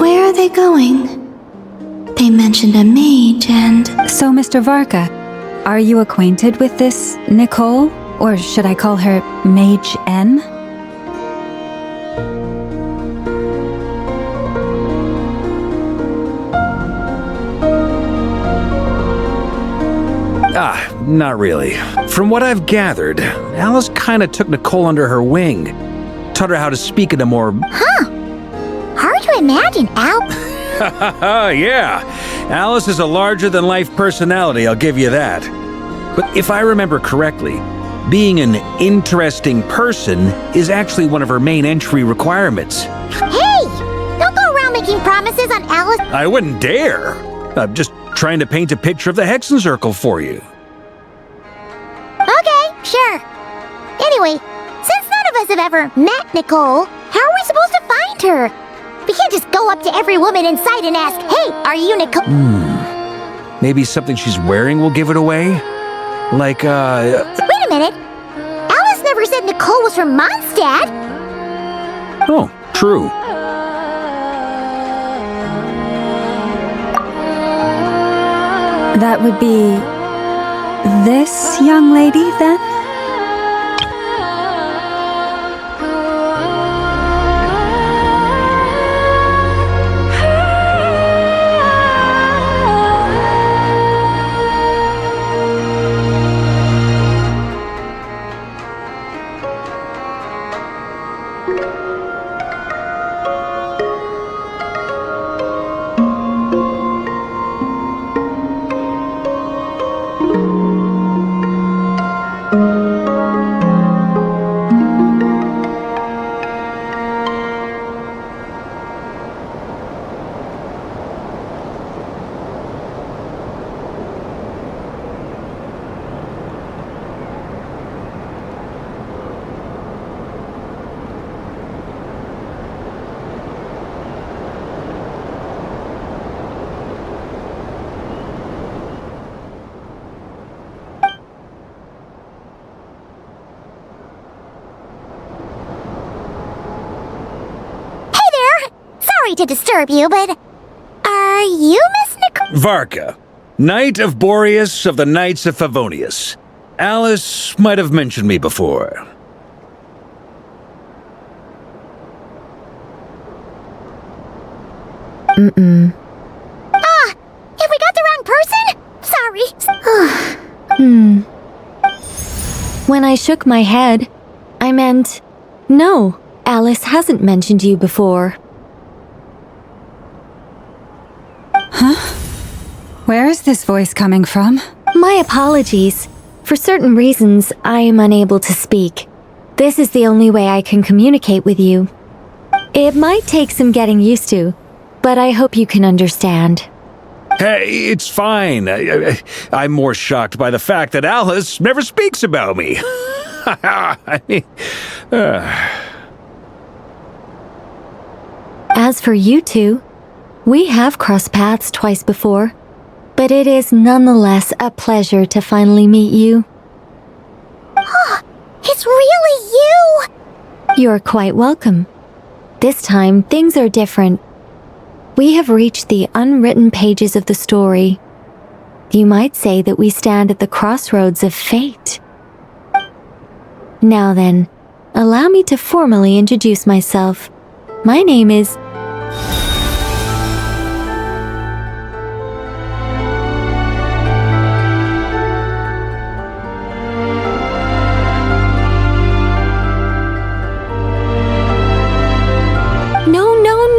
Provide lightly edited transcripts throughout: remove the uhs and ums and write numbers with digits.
Where are they going? They mentioned a mage and... So, Mr. Varka, are you acquainted with this Nicole? Or should I call her Mage N? Not really. From what I've gathered, Alice kinda took Nicole under her wing. Taught her how to speak in a more... Hard to imagine, Al. Yeah. Alice is a larger-than-life personality, I'll give you that. But if I remember correctly, being an interesting person is actually one of her main entry requirements. Hey! Don't go around making promises on Alice. I wouldn't dare. I'm just trying to paint a picture of the Hexen Circle for you. Okay, sure. Anyway, since none of us have ever met Nicole, how are we supposed to find her? We can't just go up to every woman in sight and ask, "Hey, are you Nicole?" Maybe something she's wearing will give it away? Like, Wait a minute. Alice never said Nicole was from Mondstadt. Oh, true. That would be this young lady, then? Sorry to disturb you, but are you Miss Nicole? Varka, Knight of Boreas of the Knights of Favonius. Alice might have mentioned me before. If we got the wrong person? Sorry. When I shook my head, I meant, no, Alice hasn't mentioned you before. Where is this voice coming from? My apologies. For certain reasons, I am unable to speak. This is the only way I can communicate with you. It might take some getting used to, but I hope you can understand. Hey, it's fine. I'm more shocked by the fact that Alice never speaks about me. I mean, As for you two, we have crossed paths twice before, but it is nonetheless a pleasure to finally meet you. It's really you! You're quite welcome. This time, things are different. We have reached the unwritten pages of the story. You might say that we stand at the crossroads of fate. Now then, allow me to formally introduce myself. My name is...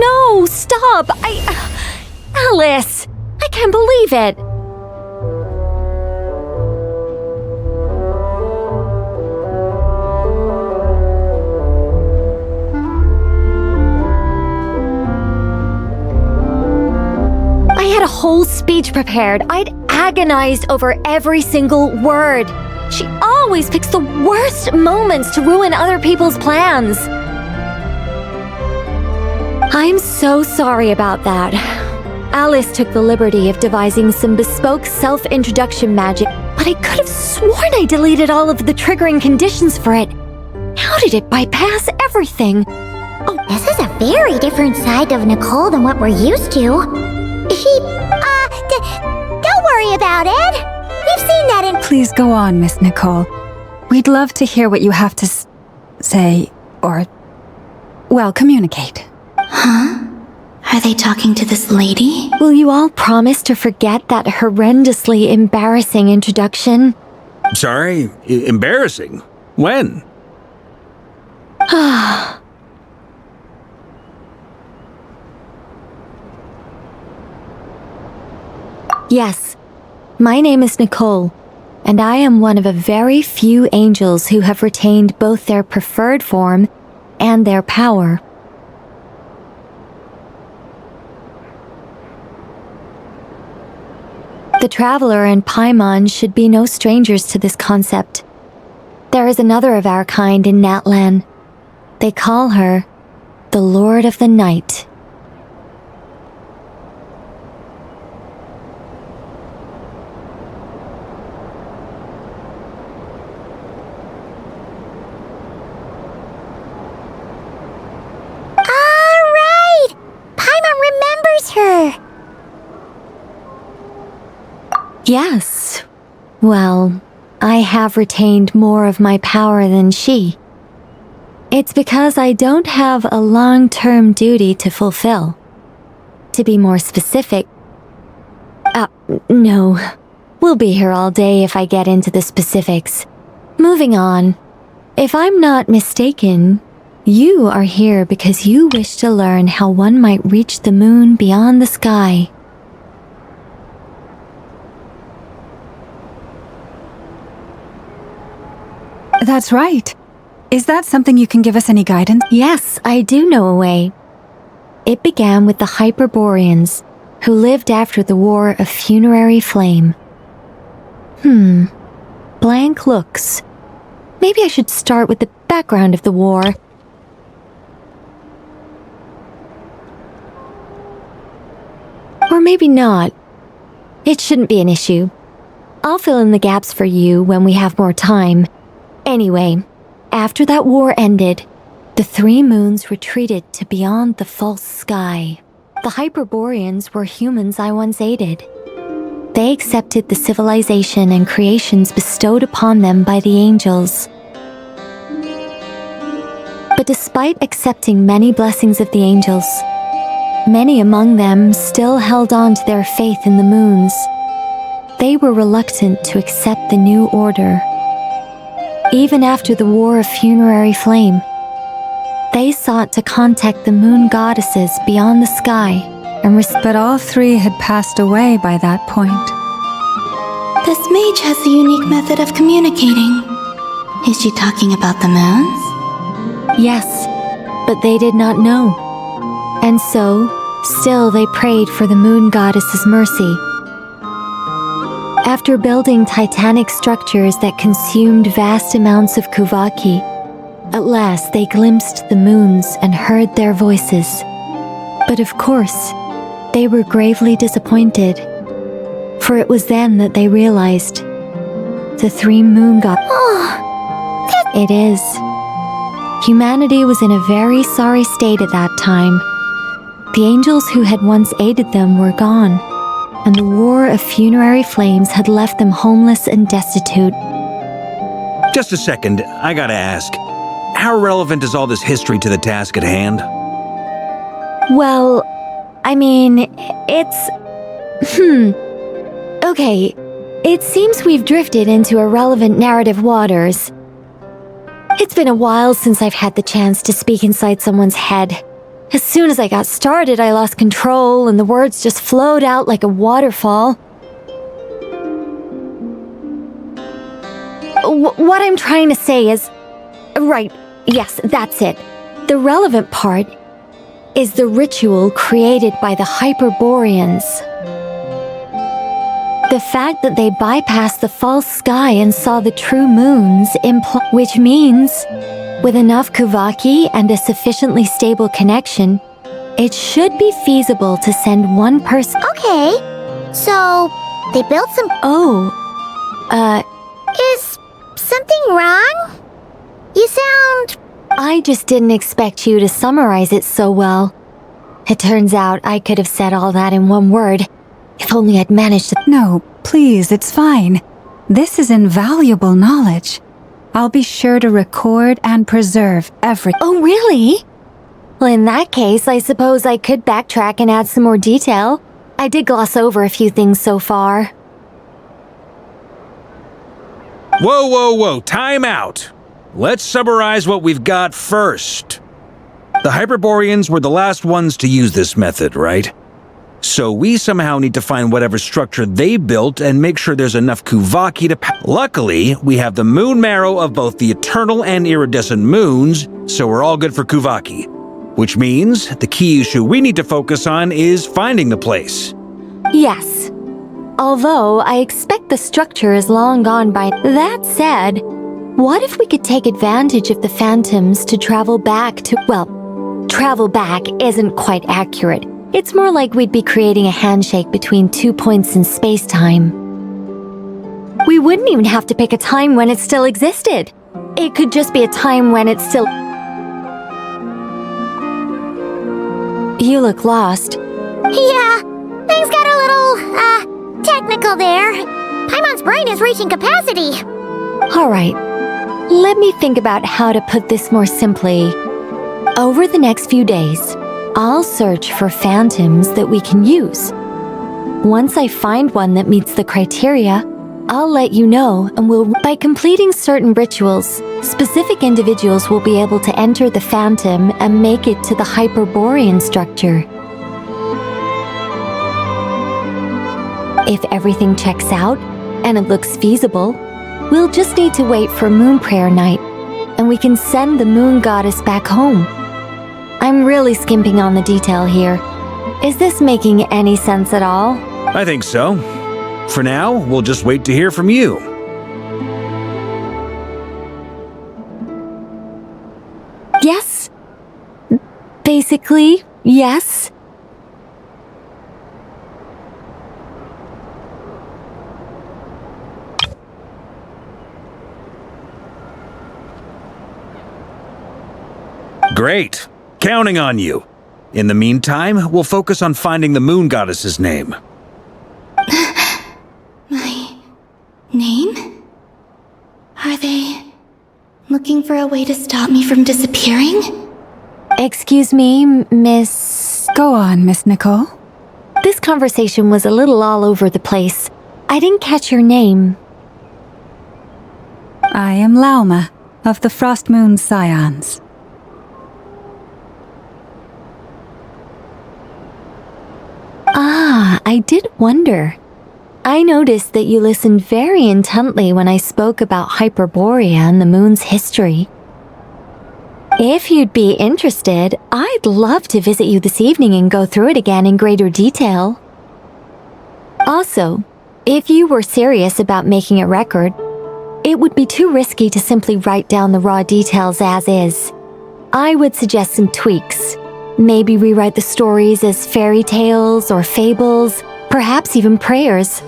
No, stop! Alice! I can't believe it! I had a whole speech prepared. I'd agonized over every single word. She always picks the worst moments to ruin other people's plans. I'm so sorry about that. Alice took the liberty of devising some bespoke self-introduction magic, but I could have sworn I deleted all of the triggering conditions for it. How did it bypass everything? Oh, this is a very different side of Nicole than what we're used to. Don't worry about it. We've seen that in— Please go on, Miss Nicole. We'd love to hear what you have to say, or, well, communicate. Huh? Are they talking to this lady? Will you all promise to forget that horrendously embarrassing introduction? Sorry? Embarrassing? When? Yes, my name is Nicole, and I am one of a very few angels who have retained both their preferred form and their power. The Traveler and Paimon should be no strangers to this concept. There is another of our kind in Natlan. They call her the Lord of the Night. Alright! Paimon remembers her! Yes. Well, I have retained more of my power than she. It's because I don't have a long-term duty to fulfill. To be more specific... no. We'll be here all day if I get into the specifics. Moving on. If I'm not mistaken, you are here because you wish to learn how one might reach the moon beyond the sky. That's right. Is that something you can give us any guidance? Yes, I do know a way. It began with the Hyperboreans, who lived after the War of Funerary Flame. Blank looks. Maybe I should start with the background of the war. Or maybe not. It shouldn't be an issue. I'll fill in the gaps for you when we have more time. Anyway, after that war ended, the three moons retreated to beyond the false sky. The Hyperboreans were humans I once aided. They accepted the civilization and creations bestowed upon them by the angels. But despite accepting many blessings of the angels, many among them still held on to their faith in the moons. They were reluctant to accept the new order. Even after the War of Funerary Flame, they sought to contact the moon goddesses beyond the sky and But all three had passed away by that point. This mage has a unique method of communicating. Is she talking about the moons? Yes, but they did not know. And so, still they prayed for the moon goddess's mercy. After building titanic structures that consumed vast amounts of Kuvaki, at last they glimpsed the moons and heard their voices. But of course, they were gravely disappointed, for it was then that they realized the three moon gods. It is. Humanity was in a very sorry state at that time. The angels who had once aided them were gone, and the War of Funerary Flames had left them homeless and destitute. Just a second, I gotta ask. How relevant is all this history to the task at hand? Well, I mean, it's... Okay, it seems we've drifted into irrelevant narrative waters. It's been a while since I've had the chance to speak inside someone's head. As soon as I got started, I lost control and the words just flowed out like a waterfall. What I'm trying to say is... Right, yes, that's it. The relevant part is the ritual created by the Hyperboreans. The fact that they bypassed the false sky and saw the true moons which means, with enough Kuvaki and a sufficiently stable connection, It should be feasible to send one person. Okay, so they built some... Oh, Is something wrong? You sound... I just didn't expect you to summarize it so well. It turns out I could have said all that in one word, if only I'd managed to... No, please, it's fine. This is invaluable knowledge. I'll be sure to record and preserve every... Oh, really? Well, in that case, I suppose I could backtrack and add some more detail. I did gloss over a few things so far. Whoa, whoa, whoa, time out. Let's summarize what we've got first. The Hyperboreans were the last ones to use this method, right? So we somehow need to find whatever structure they built and make sure there's enough Kuvaki to... Luckily, we have the moon marrow of both the eternal and iridescent moons, so we're all good for Kuvaki. Which means the key issue we need to focus on is finding the place. Yes. Although I expect the structure is long gone by. That said, what if we could take advantage of the phantoms to travel back to... Well, travel back isn't quite accurate. It's more like we'd be creating a handshake between 2 points in space-time. We wouldn't even have to pick a time when it still existed. It could just be a time when it's still... You look lost. Yeah, things got a little, technical there. Paimon's brain is reaching capacity. All right, let me think about how to put this more simply. Over the next few days, I'll search for phantoms that we can use. Once I find one that meets the criteria, I'll let you know, and by completing certain rituals, specific individuals will be able to enter the phantom and make it to the Hyperborean structure. If everything checks out, and it looks feasible, we'll just need to wait for Moon Prayer Night, and we can send the Moon Goddess back home. I'm really skimping on the detail here. Is this making any sense at all? I think so. For now, we'll just wait to hear from you. Yes. Basically, yes. Great. Counting on you. In the meantime, we'll focus on finding the Moon Goddess's name. My name? Are they looking for a way to stop me from disappearing? Excuse me, Miss... Go on, Miss Nicole. This conversation was a little all over the place. I didn't catch your name. I am Lauma, of the Frost Moon Scions. Ah, I did wonder. I noticed that you listened very intently when I spoke about Hyperborea and the moon's history. If you'd be interested, I'd love to visit you this evening and go through it again in greater detail. Also, if you were serious about making a record, it would be too risky to simply write down the raw details as is. I would suggest some tweaks. Maybe rewrite the stories as fairy tales or fables, perhaps even prayers.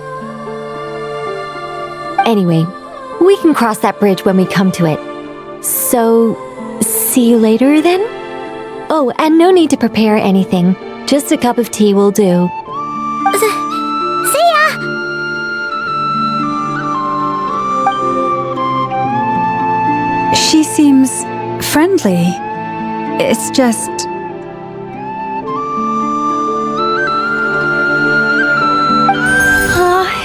Anyway, we can cross that bridge when we come to it. So, see you later then? Oh, and no need to prepare anything. Just a cup of tea will do. See ya! She seems friendly. It's just...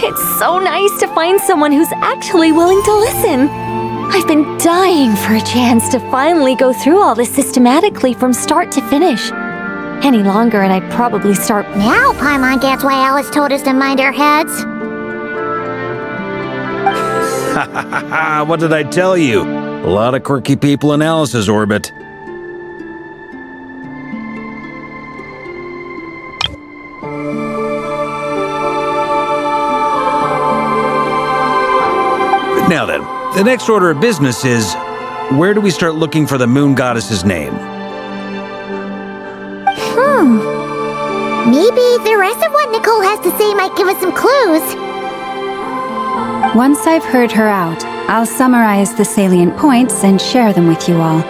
It's so nice to find someone who's actually willing to listen. I've been dying for a chance to finally go through all this systematically from start to finish. Any longer and I'd probably start... Now Paimon gets why Alice told us to mind our heads. Ha ha ha ha, what did I tell you? A lot of quirky people in Alice's orbit. Now then, the next order of business is, where do we start looking for the Moon Goddess's name? Maybe the rest of what Nicole has to say might give us some clues. Once I've heard her out, I'll summarize the salient points and share them with you all.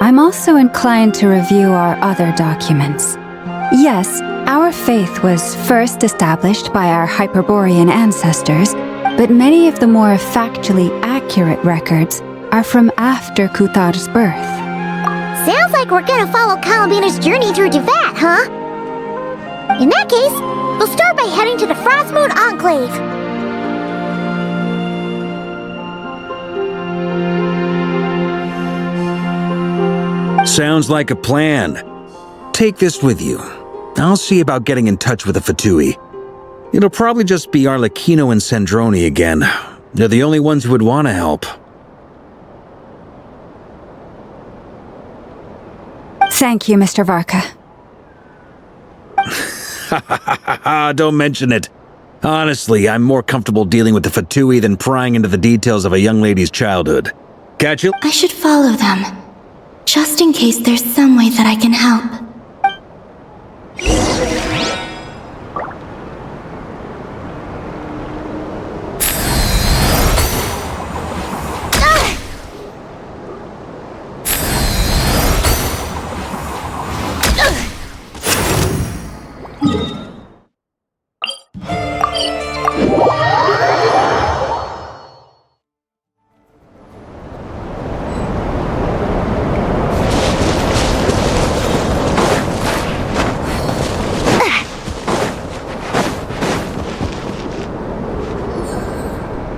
I'm also inclined to review our other documents. Yes, our faith was first established by our Hyperborean ancestors, but many of the more factually accurate records are from after Kuthar's birth. Sounds like we're gonna follow Columbina's journey through Devat, huh? In that case, we'll start by heading to the Frostmoon Enclave. Sounds like a plan. Take this with you. I'll see about getting in touch with the Fatui. It'll probably just be Arlecchino and Sandroni again. They're the only ones who would want to help. Thank you, Mr. Varka. Don't mention it. Honestly, I'm more comfortable dealing with the Fatui than prying into the details of a young lady's childhood. Catch you? I should follow them, just in case there's some way that I can help.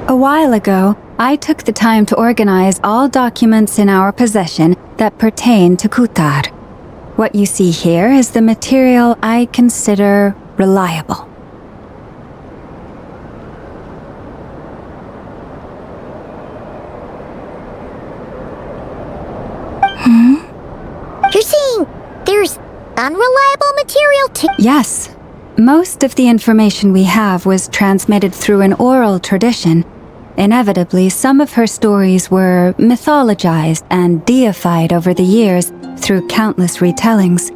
A while ago, I took the time to organize all documents in our possession that pertain to Kuthar. What you see here is the material I consider reliable. You're saying there's unreliable material too? Yes. Most of the information we have was transmitted through an oral tradition. Inevitably, some of her stories were mythologized and deified over the years through countless retellings.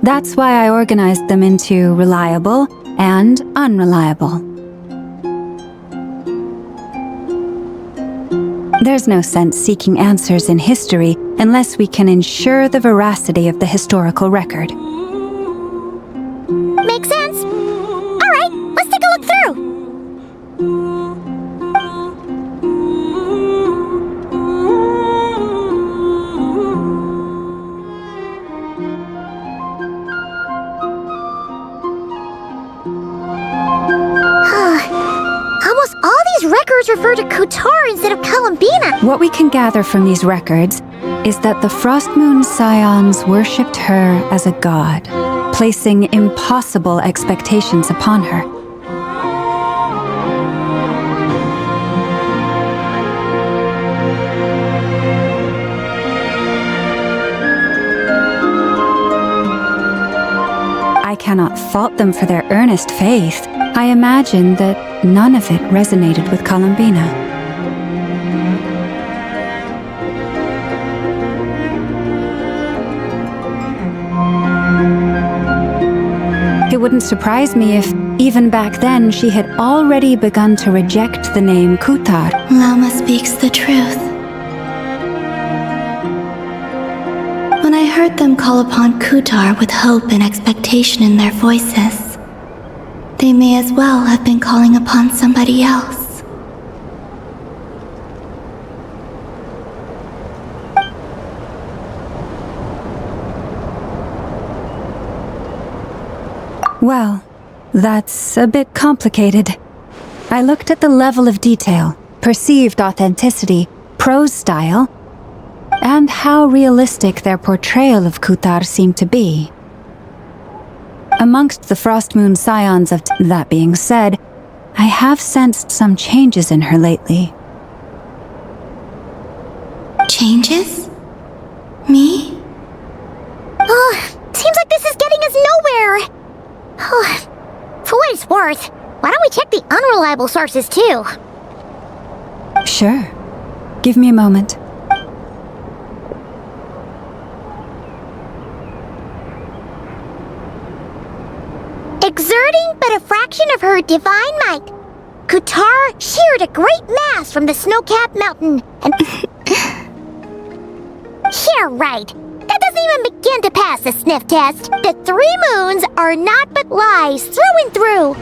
That's why I organized them into reliable and unreliable. There's no sense seeking answers in history unless we can ensure the veracity of the historical record. Makes sense. All right, let's take a look through. Almost all these records refer to Kuthar instead of Columbina. What we can gather from these records is that the Frostmoon Scions worshipped her as a god, placing impossible expectations upon her. I cannot fault them for their earnest faith. I imagine that none of it resonated with Columbina. It wouldn't surprise me if, even back then, she had already begun to reject the name Kuthar. Lama speaks the truth. When I heard them call upon Kuthar with hope and expectation in their voices, they may as well have been calling upon somebody else. Well, that's a bit complicated. I looked at the level of detail, perceived authenticity, prose style, and how realistic their portrayal of Kuthar seemed to be. Amongst the Frostmoon Scions of that being said, I have sensed some changes in her lately. Changes? Me? Seems like this is getting us nowhere. For what it's worth, why don't we check the unreliable sources too? Sure. Give me a moment. Exerting but a fraction of her divine might, Kutar sheared a great mass from the snow-capped mountain and... Yeah, right. That doesn't even begin to pass the sniff test. The 3 moons are not but lies through and through.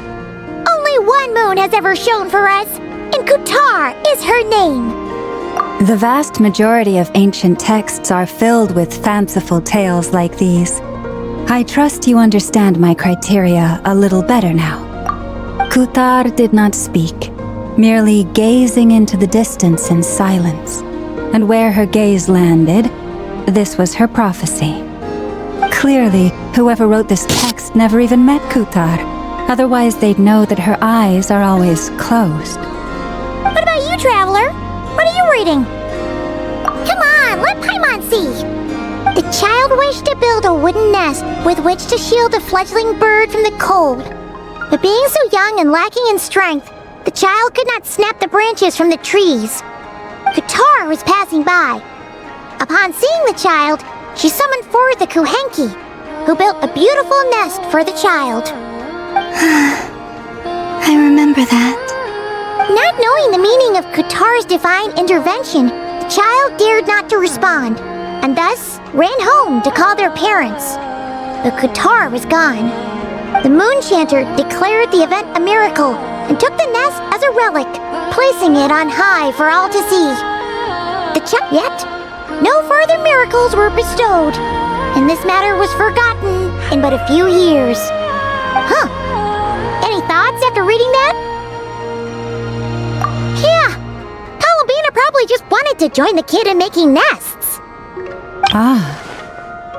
Only 1 moon has ever shone for us, and Kutar is her name. The vast majority of ancient texts are filled with fanciful tales like these. I trust you understand my criteria a little better now. Kutar did not speak, merely gazing into the distance in silence. And where her gaze landed, this was her prophecy. Clearly, whoever wrote this text never even met Kutar. Otherwise, they'd know that her eyes are always closed. What about you, Traveler? What are you reading? Come on, let Paimon see. The child wished to build a wooden nest with which to shield a fledgling bird from the cold. But being so young and lacking in strength, the child could not snap the branches from the trees. Kutar was passing by. Upon seeing the child, she summoned forth the Kuhenki, who built a beautiful nest for the child. I remember that. Not knowing the meaning of Kutar's divine intervention, the child dared not to respond, and thus ran home to call their parents. But Kutar was gone. The moon chanter declared the event a miracle and took the nest as a relic, placing it on high for all to see. Yet, no further miracles were bestowed, and this matter was forgotten in but a few years. Huh. Any thoughts after reading that? Yeah. Palomina probably just wanted to join the kid in making nests.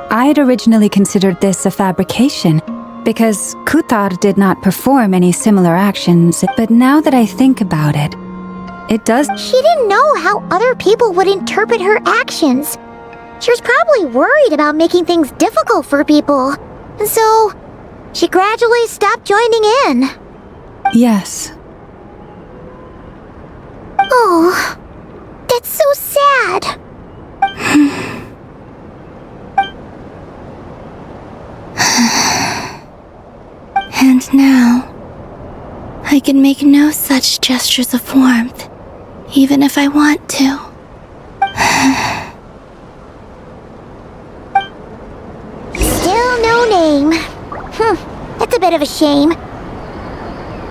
I'd originally considered this a fabrication, because Kutar did not perform any similar actions, but now that I think about it, it does... She didn't know how other people would interpret her actions. She was probably worried about making things difficult for people, and so she gradually stopped joining in. Yes. Oh, that's so sad. And now, I can make no such gestures of warmth, even if I want to. Still no name. That's a bit of a shame.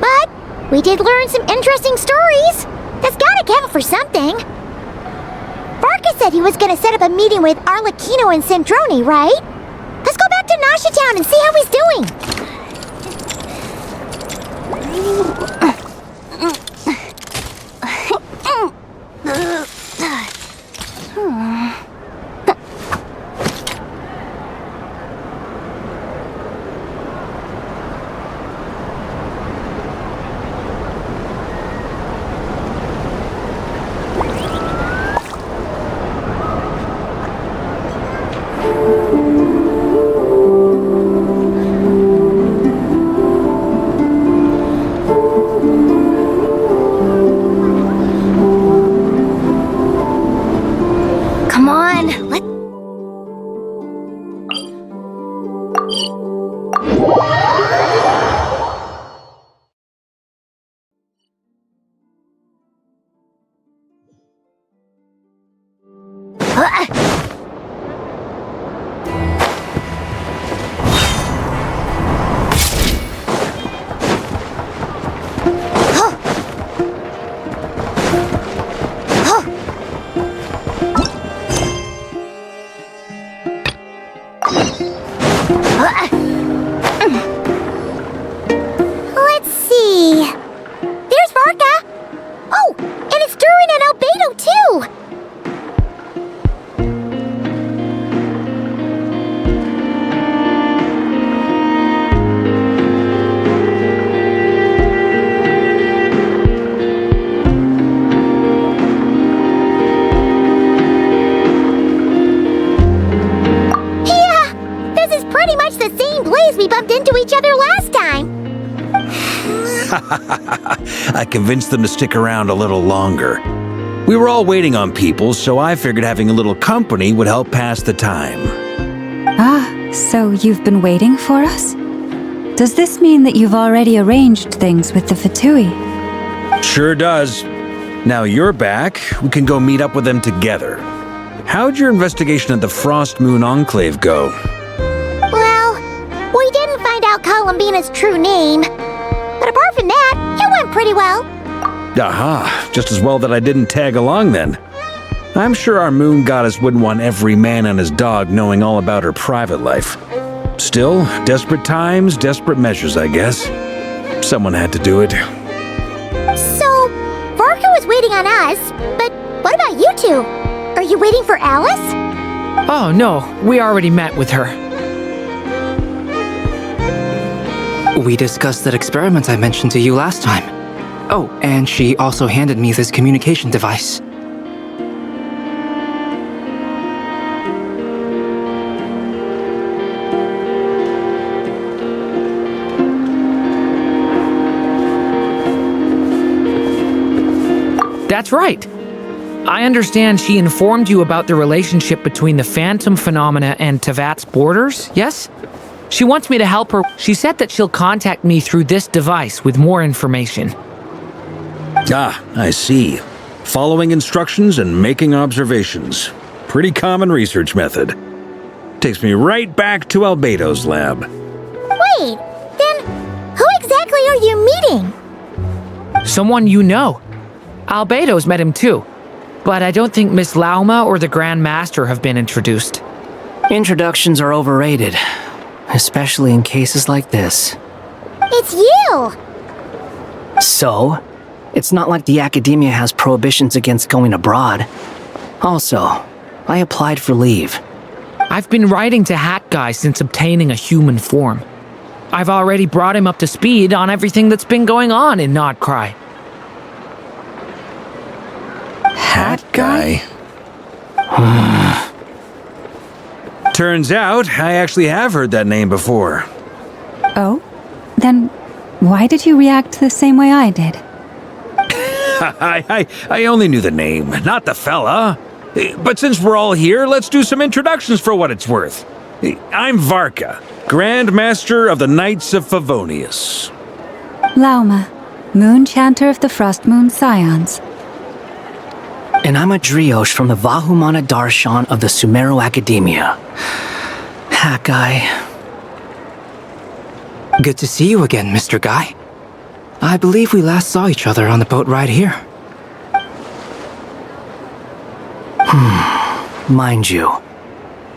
But we did learn some interesting stories. That's gotta count for something. Varka said he was gonna set up a meeting with Arlecchino and Sandrone, right? Let's go back to Nasha Town and see how he's doing. Let's see. There's Varka. Oh, and it's Durin and Albedo too. We bumped into each other last time. I convinced them to stick around a little longer. We were all waiting on people, so I figured having a little company would help pass the time. So you've been waiting for us? Does this mean that you've already arranged things with the Fatui? Sure does. Now you're back, we can go meet up with them together. How'd your investigation at the Frost Moon Enclave go? Well, we didn't find out Columbina's true name. But apart from that, it went pretty well. Aha, just as well that I didn't tag along then. I'm sure our moon goddess wouldn't want every man and his dog knowing all about her private life. Still, desperate times, desperate measures, I guess. Someone had to do it. So, Varka was waiting on us, but what about you two? Are you waiting for Alice? Oh no, we already met with her. We discussed that experiment I mentioned to you last time. Oh, and she also handed me this communication device. That's right. I understand she informed you about the relationship between the phantom phenomena and Tevat's borders, yes? She wants me to help her. She said that she'll contact me through this device with more information. Ah, I see. Following instructions and making observations. Pretty common research method. Takes me right back to Albedo's lab. Wait, then who exactly are you meeting? Someone you know. Albedo's met him too. But I don't think Miss Lauma or the Grand Master have been introduced. Introductions are overrated, especially in cases like this. It's you! So, it's not like the academia has prohibitions against going abroad. Also, I applied for leave. I've been writing to Hat Guy since obtaining a human form. I've already brought him up to speed on everything that's been going on in Nodcry. Hat guy? Turns out, I actually have heard that name before. Oh? Then why did you react the same way I did? I only knew the name, not the fella. But since we're all here, let's do some introductions for what it's worth. I'm Varka, Grand Master of the Knights of Favonius. Lauma, Moon Chanter of the Frost Moon Scions. And I'm a Driosh from the Vahumana Darshan of the Sumero Academia. Hat Guy. Good to see you again, Mr. Guy. I believe we last saw each other on the boat right here. Mind you,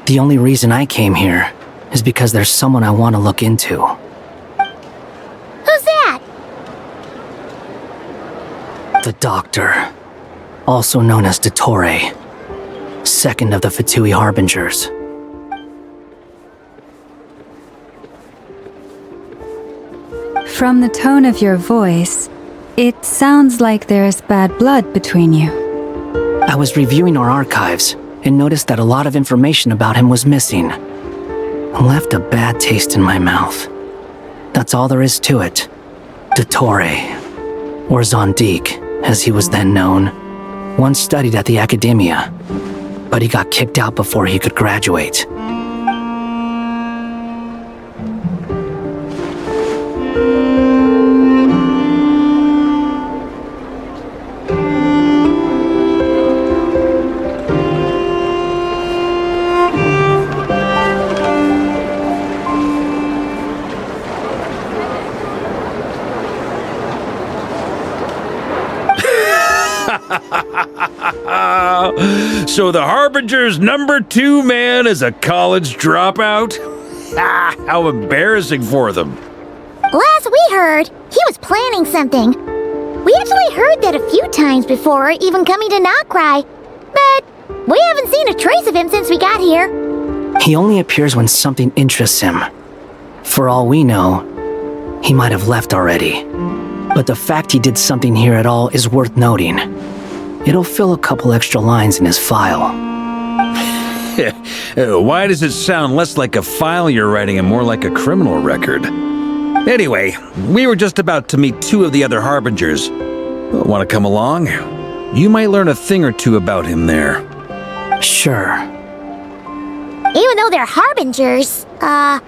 the only reason I came here is because there's someone I want to look into. Who's that? The Doctor, also known as Dottore, second of the Fatui Harbingers. From the tone of your voice, it sounds like there's bad blood between you. I was reviewing our archives and noticed that a lot of information about him was missing. Left a bad taste in my mouth. That's all there is to it. Dottore, or Zondique, as he was then known, once studied at the Academia, but he got kicked out before he could graduate. So the Harbinger's #2 man is a college dropout? How embarrassing for them. Last we heard, he was planning something. We actually heard that a few times before, even coming to Nodcry, but we haven't seen a trace of him since we got here. He only appears when something interests him. For all we know, he might have left already. But the fact he did something here at all is worth noting. It'll fill a couple extra lines in his file. Why does it sound less like a file you're writing and more like a criminal record? Anyway, we were just about to meet 2 of the other Harbingers. Want to come along? You might learn a thing or two about him there. Sure. Even though they're Harbingers, well,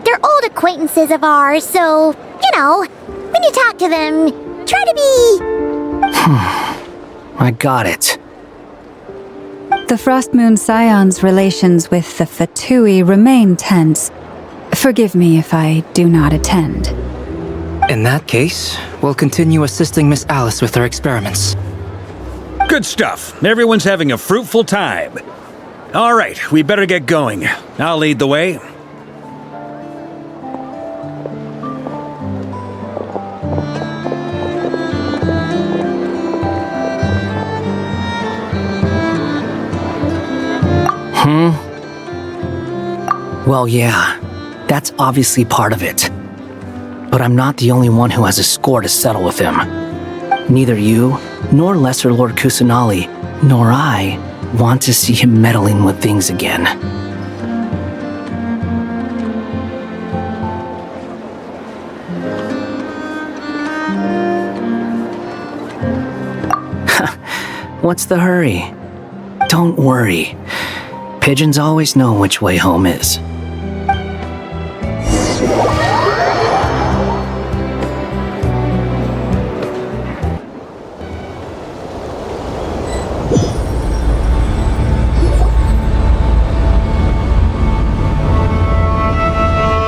They're old acquaintances of ours, so, when you talk to them, try to be... I got it. The Frost Moon Scion's relations with the Fatui remain tense. Forgive me if I do not attend. In that case, we'll continue assisting Miss Alice with her experiments. Good stuff. Everyone's having a fruitful time. All right, we better get going. I'll lead the way. Well, yeah, that's obviously part of it. But I'm not the only one who has a score to settle with him. Neither you, nor Lesser Lord Kusanali, nor I want to see him meddling with things again. What's the hurry? Don't worry. Pigeons always know which way home is.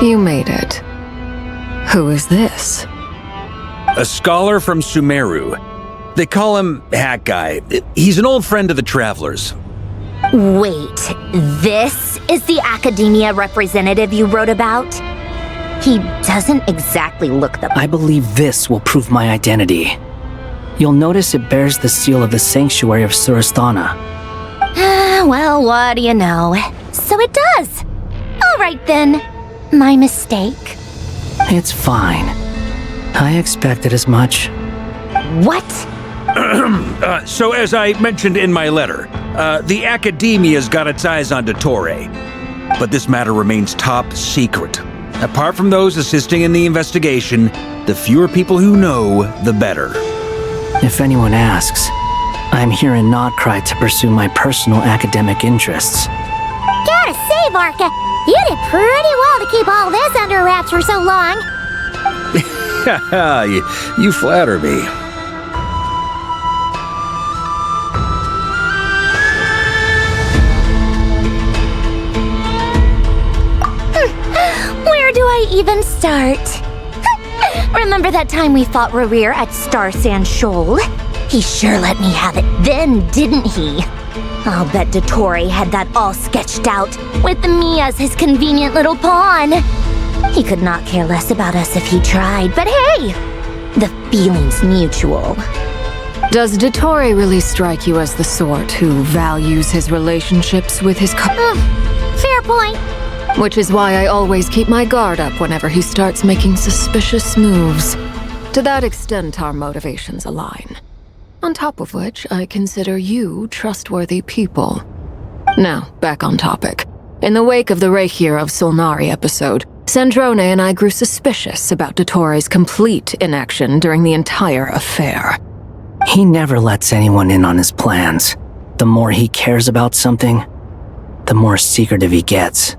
You made it. Who is this? A scholar from Sumeru. They call him Hat Guy. He's an old friend of the Travelers. Wait, this is the academia representative you wrote about? He doesn't exactly look the... I believe this will prove my identity. You'll notice it bears the seal of the Sanctuary of Surasthana. Well, what do you know? So it does. All right then. My mistake. It's fine. I expected as much. What? So as I mentioned in my letter, the Academia's got its eyes on Dottore. But this matter remains top secret. Apart from those assisting in the investigation, the fewer people who know, the better. If anyone asks, I'm here in Nodcry to pursue my personal academic interests. Gotta say, Varka, you did pretty well to keep all this under wraps for so long. You flatter me. Where do I even start? Remember that time we fought Rerir at Star Sand Shoal? He sure let me have it then, didn't he? I'll bet Dottore had that all sketched out, with me as his convenient little pawn. He could not care less about us if he tried, but hey! The feeling's mutual. Does Dottore really strike you as the sort who values his relationships with his Fair point. Which is why I always keep my guard up whenever he starts making suspicious moves. To that extent, our motivations align. On top of which, I consider you trustworthy people. Now, back on topic. In the wake of the Reikir of Solnari episode, Sandrone and I grew suspicious about Dottore's complete inaction during the entire affair. He never lets anyone in on his plans. The more he cares about something, the more secretive he gets.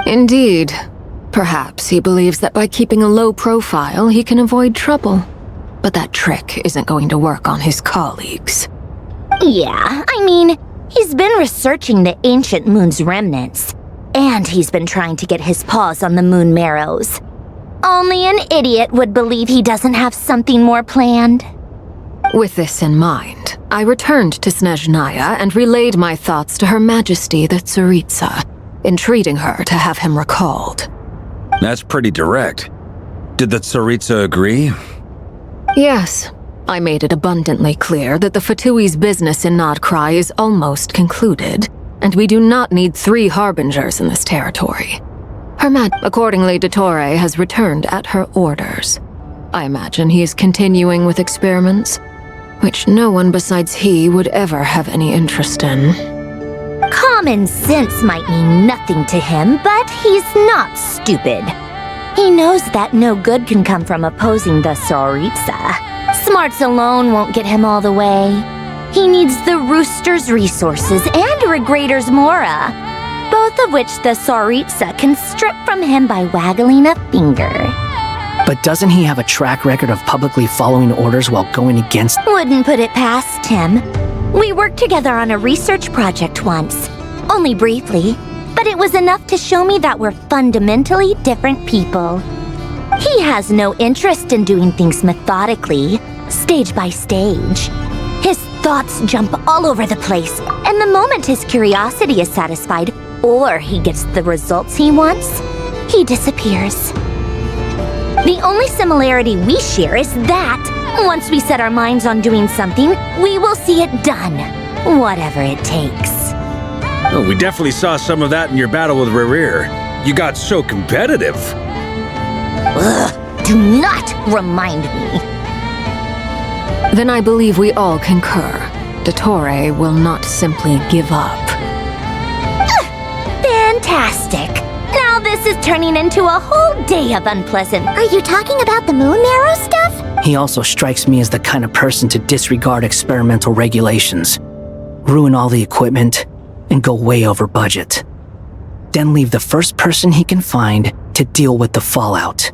Indeed. Perhaps he believes that by keeping a low profile, he can avoid trouble. But that trick isn't going to work on his colleagues. Yeah, I mean, he's been researching the ancient moon's remnants. And he's been trying to get his paws on the moon marrows. Only an idiot would believe he doesn't have something more planned. With this in mind, I returned to Snezhnaya and relayed my thoughts to Her Majesty the Tsaritsa, entreating her to have him recalled. That's pretty direct. Did the Tsaritsa agree? Yes. I made it abundantly clear that the Fatui's business in Nodcry is almost concluded, and we do not need 3 harbingers in this territory. Accordingly, Dottore has returned at her orders. I imagine he is continuing with experiments, which no one besides he would ever have any interest in. Common sense might mean nothing to him, but he's not stupid. He knows that no good can come from opposing the Tsaritsa. Smarts alone won't get him all the way. He needs the Rooster's resources and Regrator's Mora. both of which the Tsaritsa can strip from him by waggling a finger. But doesn't he have a track record of publicly following orders while going against— Wouldn't put it past him. We worked together on a research project once. Only briefly, but it was enough to show me that we're fundamentally different people. He has no interest in doing things methodically, stage by stage. His thoughts jump all over the place, and the moment his curiosity is satisfied, or he gets the results he wants, he disappears. The only similarity we share is that, once we set our minds on doing something, we will see it done, whatever it takes. Oh, we definitely saw some of that in your battle with Rerir. You got so competitive. Ugh, do not remind me. Then I believe we all concur. Dottore will not simply give up. Fantastic. Now this is turning into a whole day of unpleasant. Are you talking about the moon marrow stuff? He also strikes me as the kind of person to disregard experimental regulations, ruin all the equipment, and go way over budget. Then leave the first person he can find to deal with the fallout.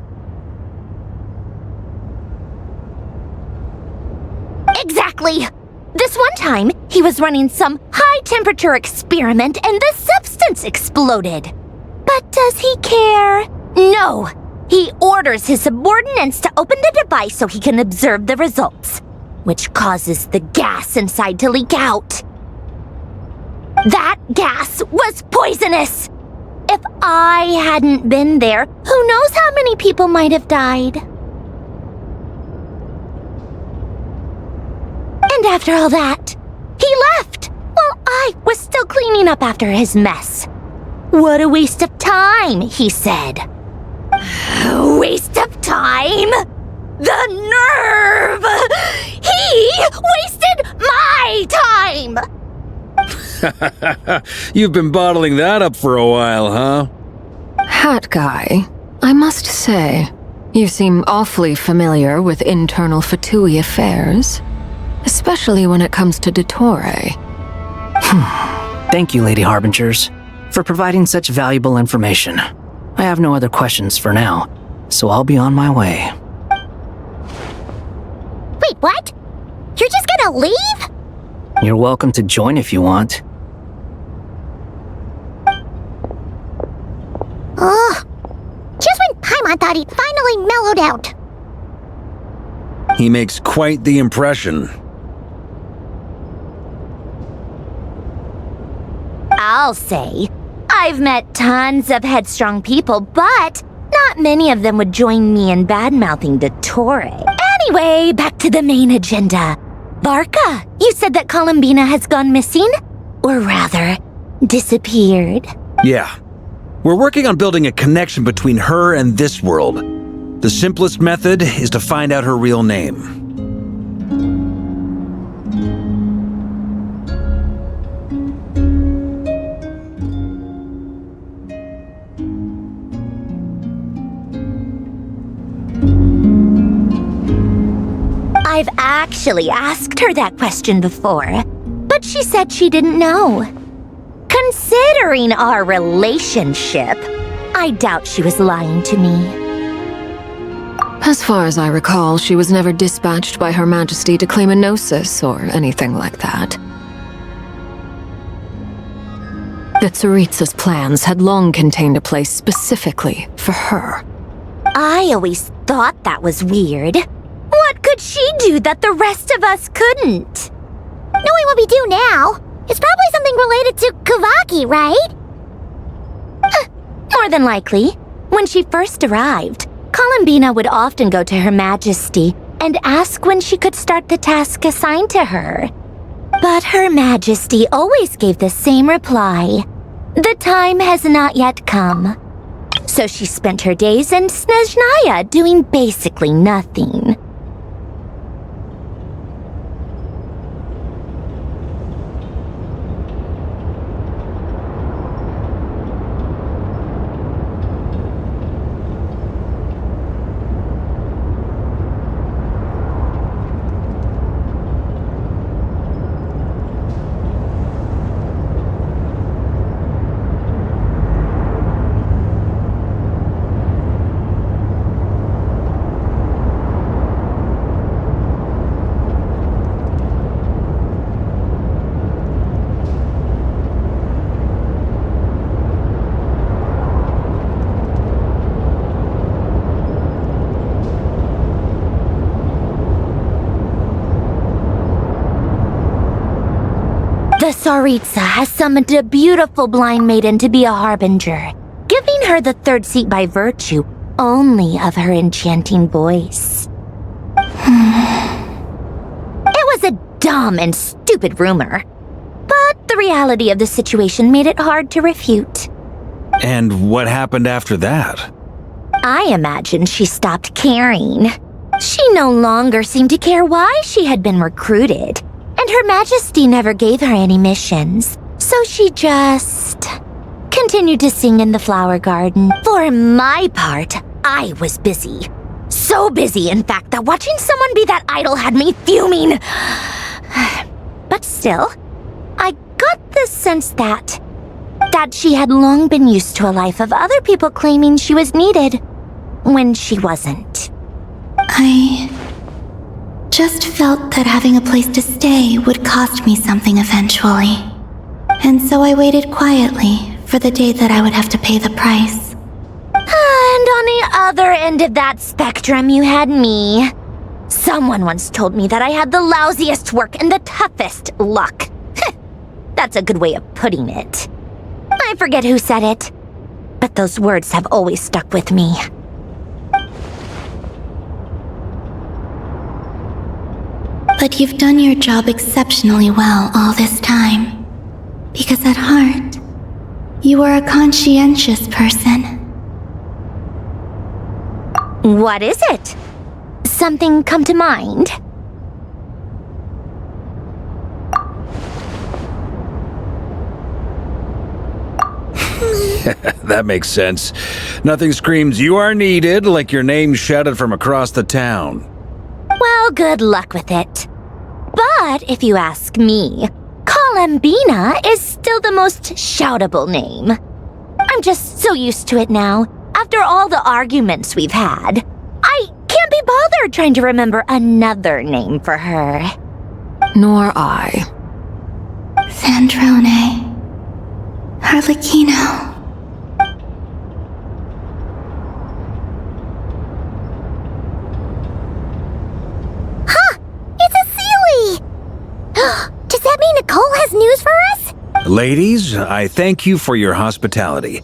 Exactly. This one time, he was running some high-temperature experiment and the substance exploded. But does he care? No. He orders his subordinates to open the device so he can observe the results, which causes the gas inside to leak out. That gas was poisonous! If I hadn't been there, who knows how many people might have died? And after all that, he left while I was still cleaning up after his mess. What a waste of time, he said. Waste of time? The nerve! He wasted my time! You've been bottling that up for a while, huh? Hat guy, I must say, you seem awfully familiar with internal Fatui affairs, especially when it comes to Dottore. Thank you, Lady Harbingers, for providing such valuable information. I have no other questions for now, so I'll be on my way. Wait, what? You're just gonna leave? You're welcome to join if you want. Ugh. Just when Paimon thought he'd finally mellowed out. He makes quite the impression. I'll say, I've met tons of headstrong people, but not many of them would join me in bad-mouthing Dottore. Anyway, back to the main agenda. Barca, you said that Columbina has gone missing? Or rather, disappeared. Yeah. We're working on building a connection between her and this world. The simplest method is to find out her real name. I've actually asked her that question before, but she said she didn't know. Considering our relationship, I doubt she was lying to me. As far as I recall, she was never dispatched by Her Majesty to claim a gnosis or anything like that. The Tsaritsa's plans had long contained a place specifically for her. I always thought that was weird. What could she do that the rest of us couldn't? Knowing what we do now, it's probably something related to Kavaki, right? More than likely. When she first arrived, Columbina would often go to Her Majesty and ask when she could start the task assigned to her. But Her Majesty always gave the same reply. The time has not yet come. So she spent her days in Snezhnaya doing basically nothing. The Tsaritsa has summoned a beautiful blind maiden to be a harbinger, giving her the third seat by virtue only of her enchanting voice. It was a dumb and stupid rumor, but the reality of the situation made it hard to refute. And what happened after that? I imagine she stopped caring. She no longer seemed to care why she had been recruited, and Her Majesty never gave her any missions, so she just continued to sing in the flower garden. For my part, I was busy. So busy, in fact, that watching someone be that idol had me fuming. But still, I got the sense that she had long been used to a life of other people claiming she was needed when she wasn't. I just felt that having a place to stay would cost me something eventually. And so I waited quietly for the day that I would have to pay the price. And on the other end of that spectrum, you had me. Someone once told me that I had the lousiest work and the toughest luck. That's a good way of putting it. I forget who said it, but those words have always stuck with me. But you've done your job exceptionally well all this time. Because at heart, you are a conscientious person. What is it? Something come to mind? That makes sense. Nothing screams you are needed like your name shouted from across the town. Well, good luck with it. But if you ask me, Kalambina is still the most shoutable name. I'm just so used to it now. After all the arguments we've had, I can't be bothered trying to remember another name for her. Nor I. Sandrone. Harlequino. It's a Sealy! Does that mean Nicole has news for us? Ladies, I thank you for your hospitality.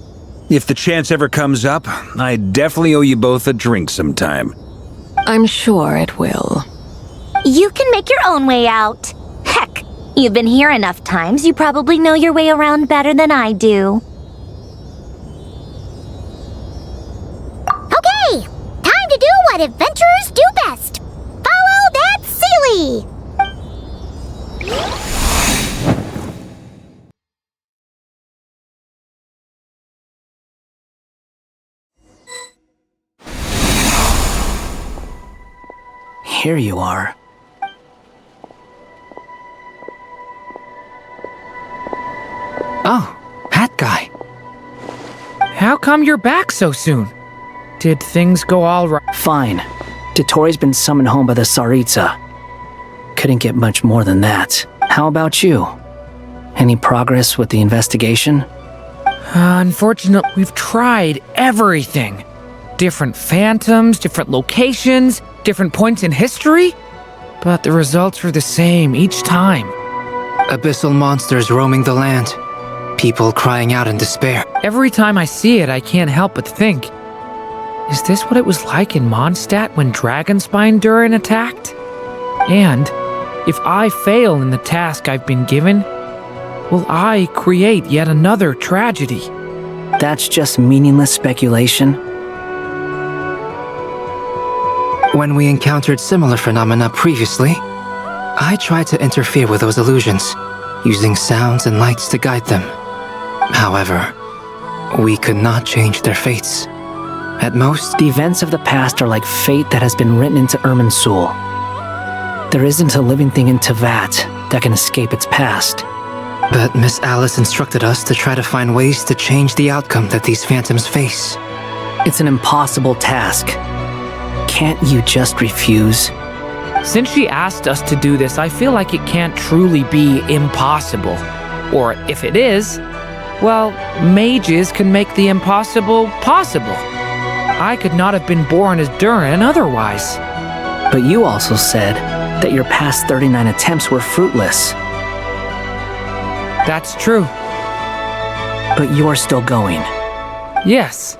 If the chance ever comes up, I definitely owe you both a drink sometime. I'm sure it will. You can make your own way out. Heck, you've been here enough times, you probably know your way around better than I do. Okay, time to do what adventurers do best. Follow that Sealy! Here you are. Oh, hat guy. How come you're back so soon? Did things go all right? Fine. Dotori's been summoned home by the Tsaritsa. Couldn't get much more than that. How about you? Any progress with the investigation? Unfortunately, we've tried everything. Different phantoms, different locations, different points in history. But the results are the same each time. Abyssal monsters roaming the land. People crying out in despair. Every time I see it, I can't help but think, is this what it was like in Mondstadt when Dragonspine Durin attacked? And if I fail in the task I've been given, will I create yet another tragedy? That's just meaningless speculation. When we encountered similar phenomena previously, I tried to interfere with those illusions, using sounds and lights to guide them. However, we could not change their fates. At most, The events of the past are like fate that has been written into Irminsul. There isn't a living thing in Tevat that can escape its past. but Miss Alice instructed us to try to find ways to change the outcome that these phantoms face. It's an impossible task. Can't you just refuse? Since she asked us to do this, I feel like it can't truly be impossible. Or if it is, well, mages can make the impossible possible. I could not have been born as Durin otherwise. But you also said that your past 39 attempts were fruitless. That's true. But you're still going. Yes.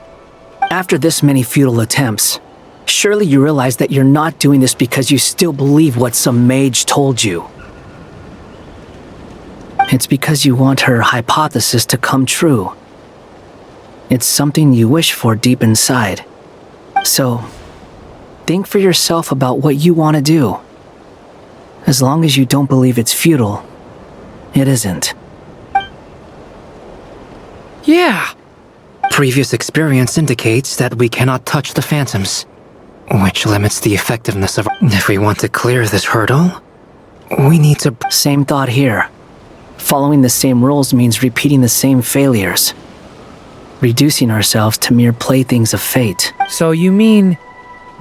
After this many futile attempts, surely you realize that you're not doing this because you still believe what some mage told you. It's because you want her hypothesis to come true. It's something you wish for deep inside. So, think for yourself about what you want to do. As long as you don't believe it's futile, it isn't. Yeah. Previous experience indicates that we cannot touch the phantoms, which limits the effectiveness of... If we want to clear this hurdle, we need to... Same thought here. Following the same rules means repeating the same failures. Reducing ourselves to mere playthings of fate. So you mean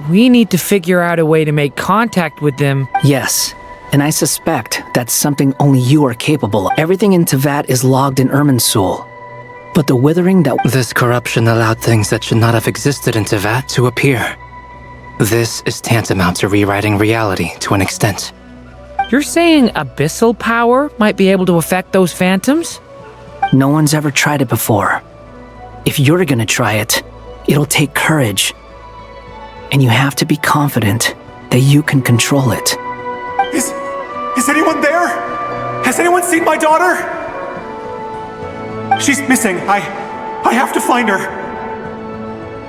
we need to figure out a way to make contact with them? Yes, and I suspect that's something only you are capable of. Everything in Tevat is logged in Irminsul. But the withering that... This corruption allowed things that should not have existed in Tevat to appear. This is tantamount to rewriting reality to an extent. You're saying abyssal power might be able to affect those phantoms? No one's ever tried it before. If you're gonna try it, it'll take courage. And you have to be confident that you can control it. Is anyone there? Has anyone seen my daughter? She's missing. I have to find her.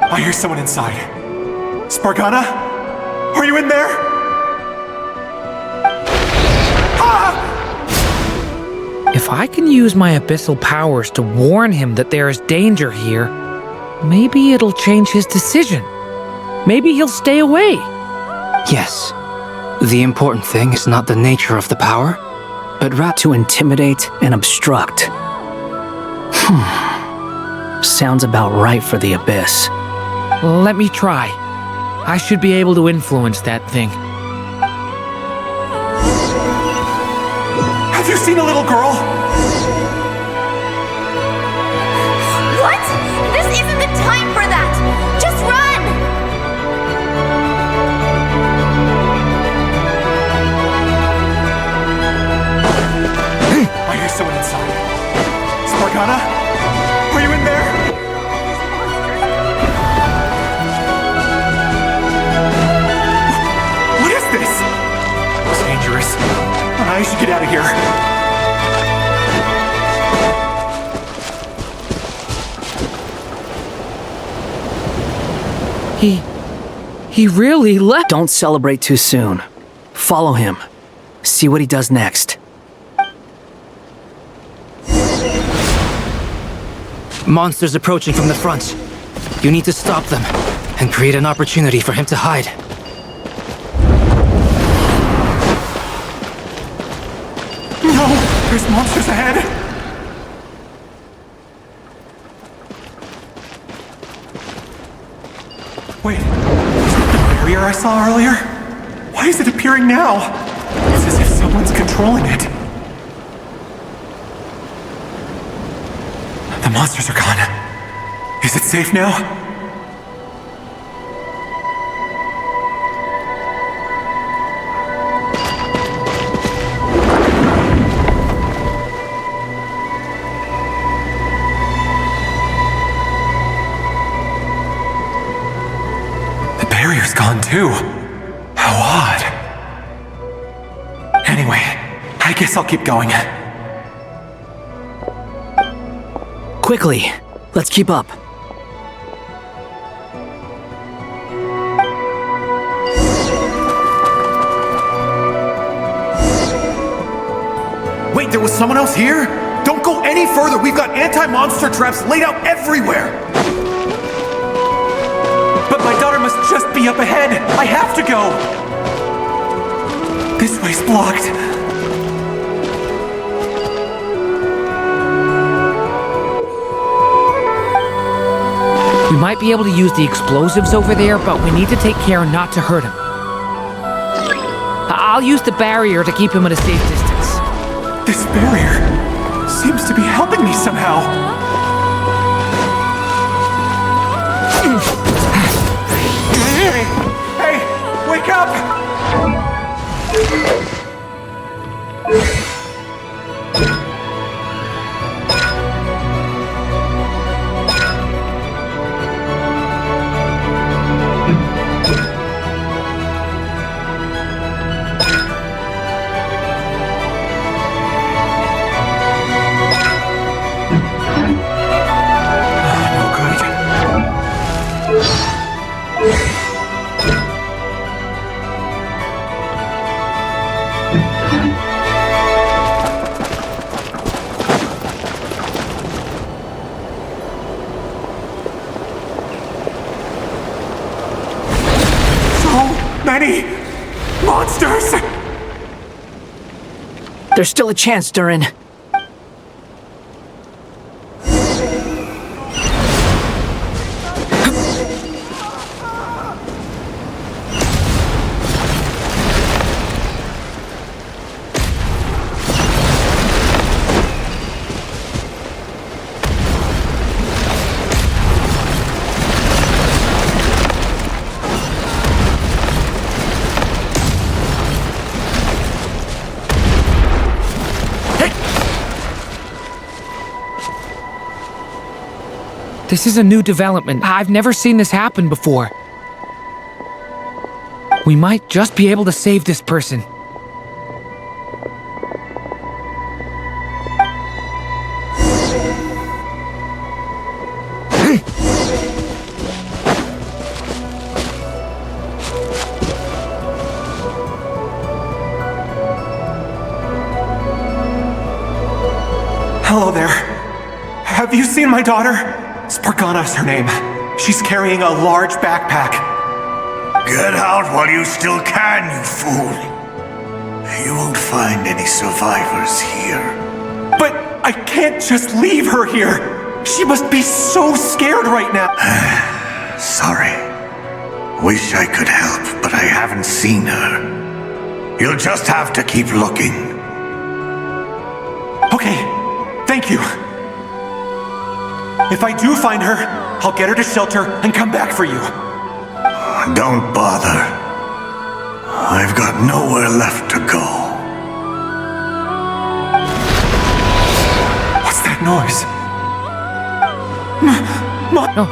I hear someone inside. Spargana? Are you in there? If I can use my abyssal powers to warn him that there is danger here, maybe it'll change his decision. Maybe he'll stay away. Yes. The important thing is not the nature of the power, but rather to intimidate and obstruct. Sounds about right for the Abyss. Let me try. I should be able to influence that thing. Have you seen a little girl? What? This isn't the time for that! Just run! I hear someone inside. Spargana? Are you in there? What is this? It's dangerous. I should get out of here. He really left. Don't celebrate too soon. Follow him. See what he does next. monsters approaching from the front. You need to stop them and create an opportunity for him to hide. No! There's monsters ahead! Wait, is that the barrier I saw earlier? Why is it appearing now? It's as if someone's controlling it. The monsters are gone. Is it safe now? The barrier's gone too. How odd. Anyway, I guess I'll keep going. Quickly, let's keep up. Wait, there was someone else here? Don't go any further! We've got anti-monster traps laid out everywhere! But my daughter must just be up ahead! I have to go! This way's blocked. We might be able to use the explosives over there, but we need to take care not to hurt him. I'll use the barrier to keep him at a safe distance. This barrier seems to be helping me somehow. Hey, wake up! many monsters! There's still a chance, Durin. This is a new development. I've never seen this happen before. We might just be able to save this person. Hello there. Have you seen my daughter? Spargana is her name. She's carrying a large backpack. Get out while you still can, you fool. You won't find any survivors here. But I can't just leave her here. She must be so scared right now. Sorry. Wish I could help, but I haven't seen her. You'll just have to keep looking. Okay, thank you. If I do find her, I'll get her to shelter and come back for you. Don't bother. I've got nowhere left to go. What's that noise? No,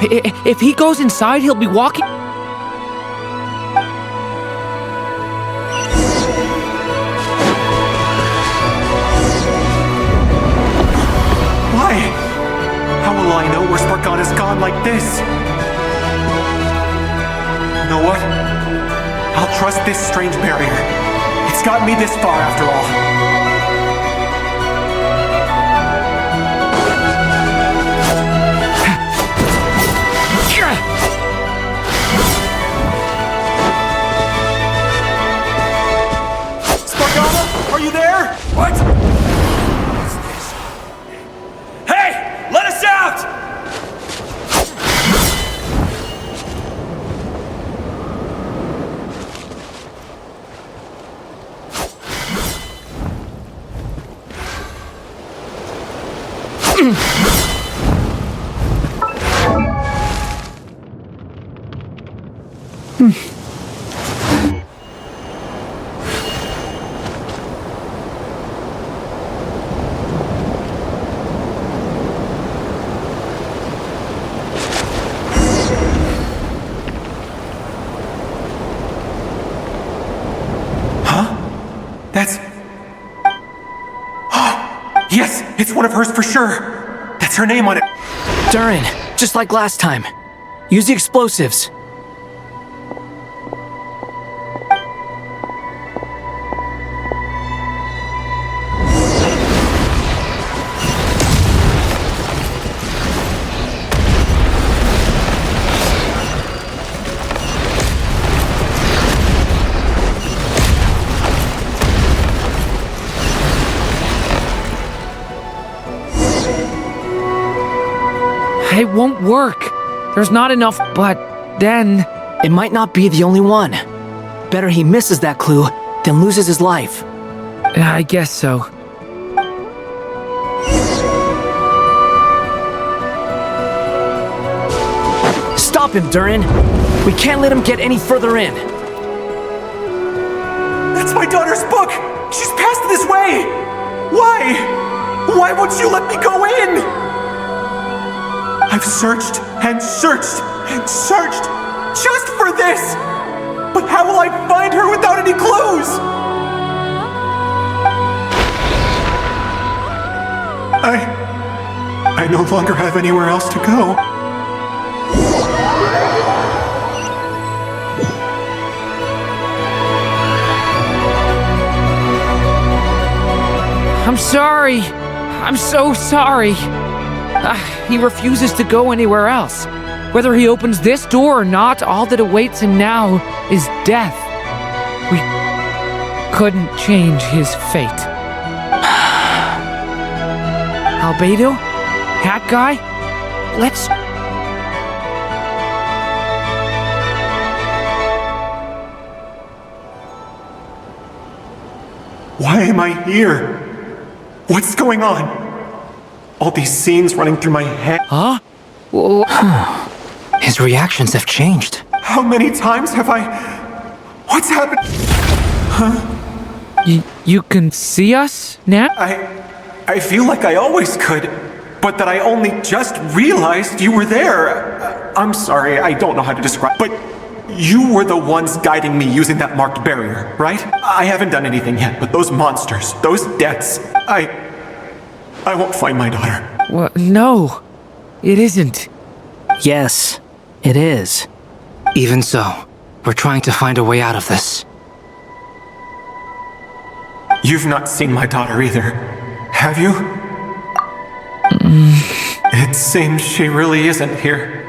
if he goes inside, he'll be walking... Why? How will I know where Spargana's gone like this? You know what? I'll trust this strange barrier. It's got me this far after all. Spargana, are you there? What? What's this? Hey! Let us out! That's... Yes, it's one of hers for sure. That's her name on it. Durin, just like last time. Use the explosives. It won't work. There's not enough, but then... It might not be the only one. Better he misses that clue than loses his life. I guess so. Stop him, Durin. We can't let him get any further in. That's my daughter's book! She's passed this way! Why? Why won't you let me go in? I've searched and searched and searched just for this! But how will I find her without any clues? I no longer have anywhere else to go. I'm sorry. I'm so sorry. He refuses to go anywhere else. Whether he opens this door or not, all that awaits him now is death. We couldn't change his fate. Albedo? Hat guy? Let's... Why am I here? What's going on? All these scenes running through my head. Huh? His reactions have changed. How many times have I... What's happened? You can see us now? I feel like I always could, but that I only just realized you were there. I'm sorry, I don't know how to describe, but you were the ones guiding me using that marked barrier, right? I haven't done anything yet, but those monsters, those deaths, I won't find my daughter. What? No, it isn't. Yes, it is. Even so, we're trying to find a way out of this. You've not seen my daughter either, have you? It seems she really isn't here.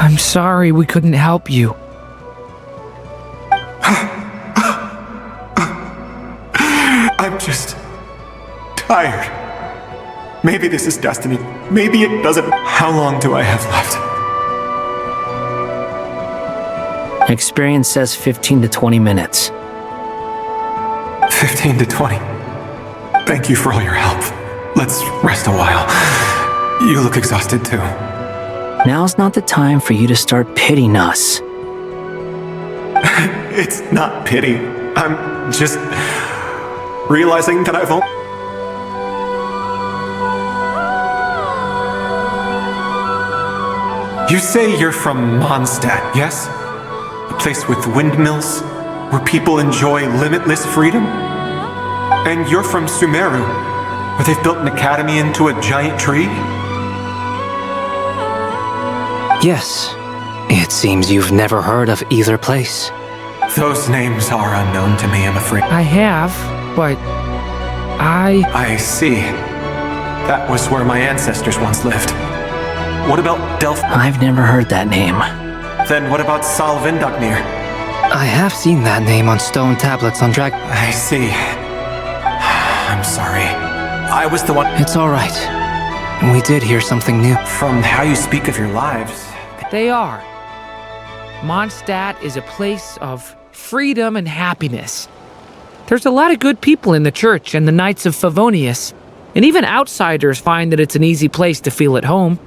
I'm sorry we couldn't help you. I'm just tired. Maybe this is destiny. Maybe it doesn't. How long do I have left? Experience says 15 to 20 minutes. 15 to 20. Thank you for all your help. Let's rest a while. You look exhausted too. Now's not the time for you to start pitying us. It's not pity. I'm just realizing that I've only... You say you're from Mondstadt, yes? A place with windmills, where people enjoy limitless freedom? And you're from Sumeru, where they've built an academy into a giant tree? Yes. It seems you've never heard of either place. Those names are unknown to me, I'm afraid. I have, but I see. That was where my ancestors once lived. What about Delph? I've never heard that name. Then what about Salvindaknir? I have seen that name on stone tablets on Drag... I see. I'm sorry. I was the one... It's alright. We did hear something new. From how you speak of your lives... they are. Mondstadt is a place of freedom and happiness. There's a lot of good people in the church and the Knights of Favonius, and even outsiders find that it's an easy place to feel at home.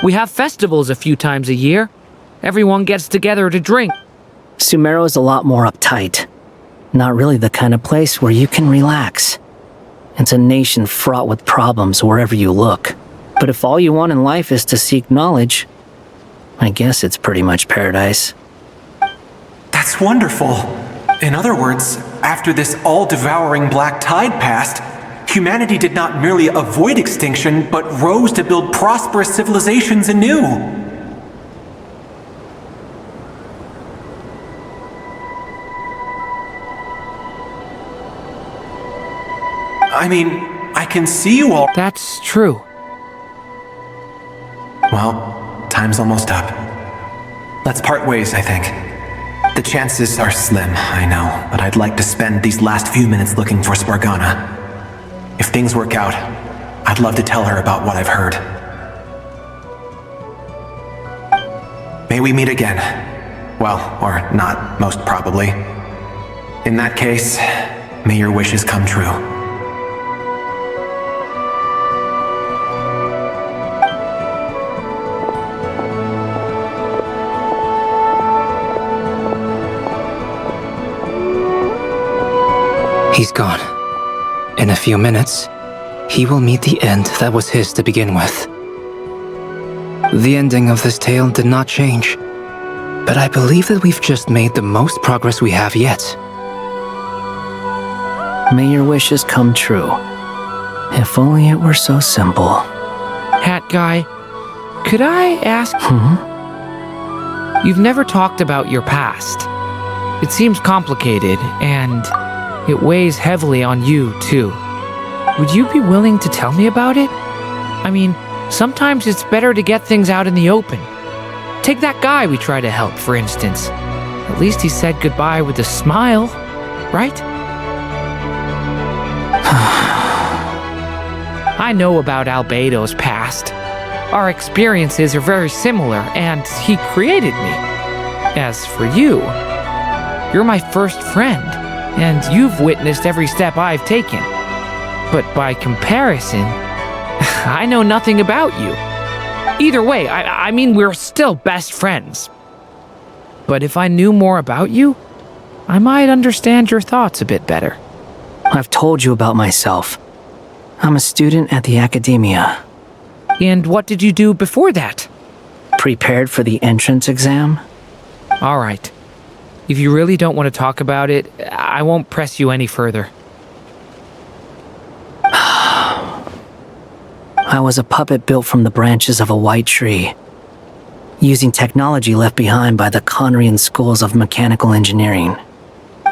We have festivals a few times a year. Everyone gets together to drink. Sumeru is a lot more uptight. Not really the kind of place where you can relax. It's a nation fraught with problems wherever you look. But if all you want in life is to seek knowledge, I guess it's pretty much paradise. That's wonderful. In other words, after this all-devouring black tide passed, humanity did not merely avoid extinction, but rose to build prosperous civilizations anew. I mean, I can see you all... That's true. Well, time's almost up. Let's part ways, I think. The chances are slim, I know, but I'd like to spend these last few minutes looking for Spargana. If things work out, I'd love to tell her about what I've heard. May we meet again. Well, or not, most probably. In that case, may your wishes come true. He's gone. In a few minutes, he will meet the end that was his to begin with. The ending of this tale did not change, but I believe that we've just made the most progress we have yet. May your wishes come true. If only it were so simple. Hat guy, could I ask... You've never talked about your past. It seems complicated, and It weighs heavily on you, too. Would you be willing to tell me about it? I mean, sometimes it's better to get things out in the open. Take that guy we tried to help, for instance. At least he said goodbye with a smile, right? I know about Albedo's past. Our experiences are very similar, and he created me. As for you, you're my first friend, and you've witnessed every step I've taken. But by comparison, I know nothing about you. Either way, I mean, we're still best friends. But if I knew more about you, I might understand your thoughts a bit better. I've told you about myself. I'm a student at the academia. And what did you do before that? Prepared for the entrance exam? All right. If you really don't want to talk about it, I won't press you any further. I was a puppet built from the branches of a white tree, using technology left behind by the Conrian schools of mechanical engineering.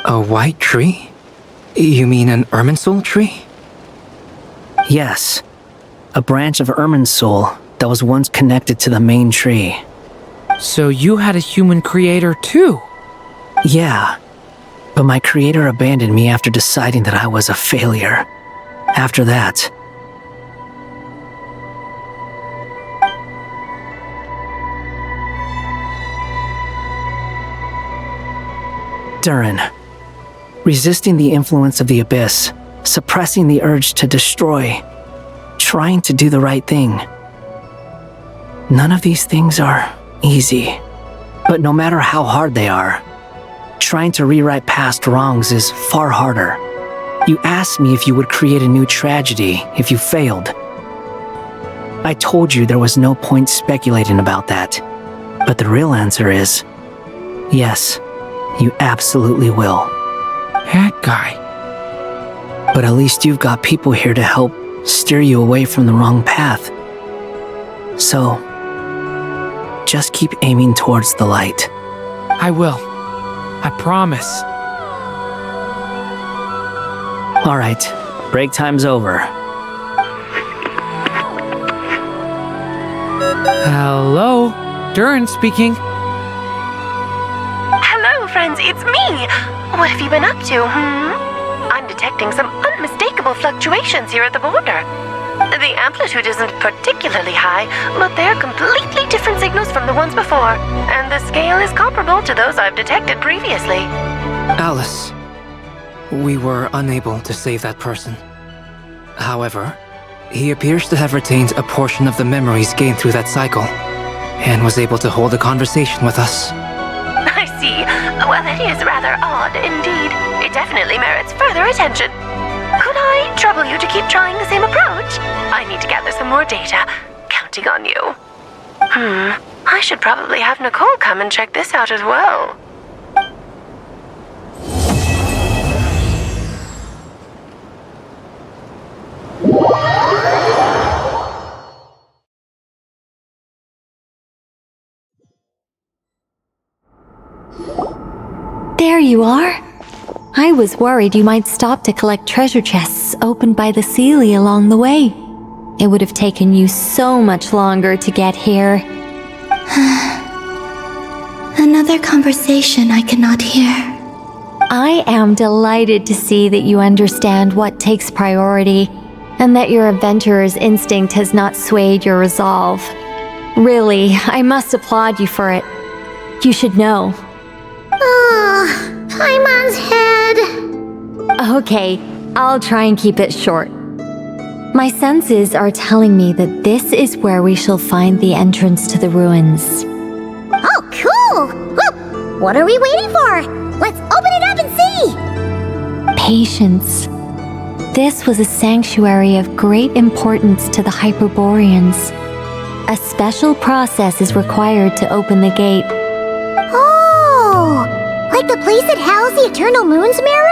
A white tree? You mean an Irminsul tree? Yes, a branch of Irminsul that was once connected to the main tree. So you had a human creator too? Yeah, but my creator abandoned me after deciding that I was a failure. After that, Durin, resisting the influence of the abyss, suppressing the urge to destroy, trying to do the right thing. None of these things are easy, but no matter how hard they are, trying to rewrite past wrongs is far harder. You asked me if you would create a new tragedy if you failed. I told you there was no point speculating about that, but the real answer is, yes, you absolutely will. That guy. But at least you've got people here to help steer you away from the wrong path. So, just keep aiming towards the light. I will. I promise. All right, break time's over. Hello? Durin speaking. Hello, friends, it's me! What have you been up to, I'm detecting some unmistakable fluctuations here at the border. The amplitude isn't particularly high, but they're completely different signals from the ones before, and the scale is comparable to those I've detected previously. Alice, we were unable to save that person. However, he appears to have retained a portion of the memories gained through that cycle, and was able to hold a conversation with us. I see. Well, it is rather odd indeed. It definitely merits further attention. Could I trouble you to keep trying the same approach? I need to gather some more data. Counting on you. I should probably have Nicole come and check this out as well. There you are. I was worried you might stop to collect treasure chests opened by the Seelie along the way. It would have taken you so much longer to get here. Another conversation I cannot hear. I am delighted to see that you understand what takes priority, and that your adventurer's instinct has not swayed your resolve. Really, I must applaud you for it. You should know. Paimon's head. Okay, I'll try and keep it short. My senses are telling me that this is where we shall find the entrance to the ruins. Oh, cool! Well, what are we waiting for? Let's open it up and see! Patience. This was a sanctuary of great importance to the Hyperboreans. A special process is required to open the gate. Oh! Like the place that housed the Eternal Moon's marrow?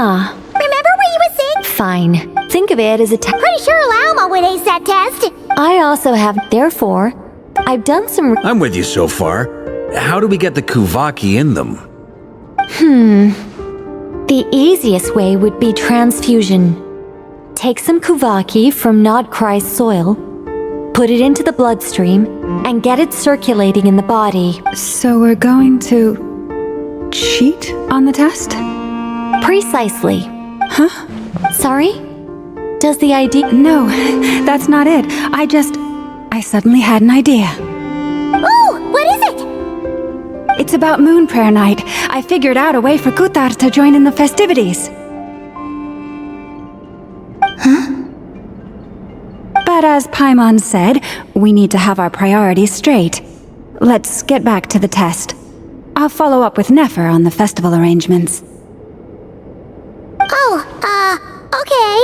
Remember what you were saying? Fine. Think of it as a test. Pretty sure Lauma would ace that test. I also have, therefore, I've done some. I'm with you so far. How do we get the Kuvaki in them? The easiest way would be transfusion. Take some Kuvaki from Nodcry's soil, put it into the bloodstream, and get it circulating in the body. So we're going to cheat on the test? Precisely. Huh? Sorry? Does the idea— No, that's not it. I suddenly had an idea. Ooh, what is it? It's about Moon Prayer Night. I figured out a way for Kutar to join in the festivities. Huh? But as Paimon said, we need to have our priorities straight. Let's get back to the test. I'll follow up with Nefer on the festival arrangements. Okay.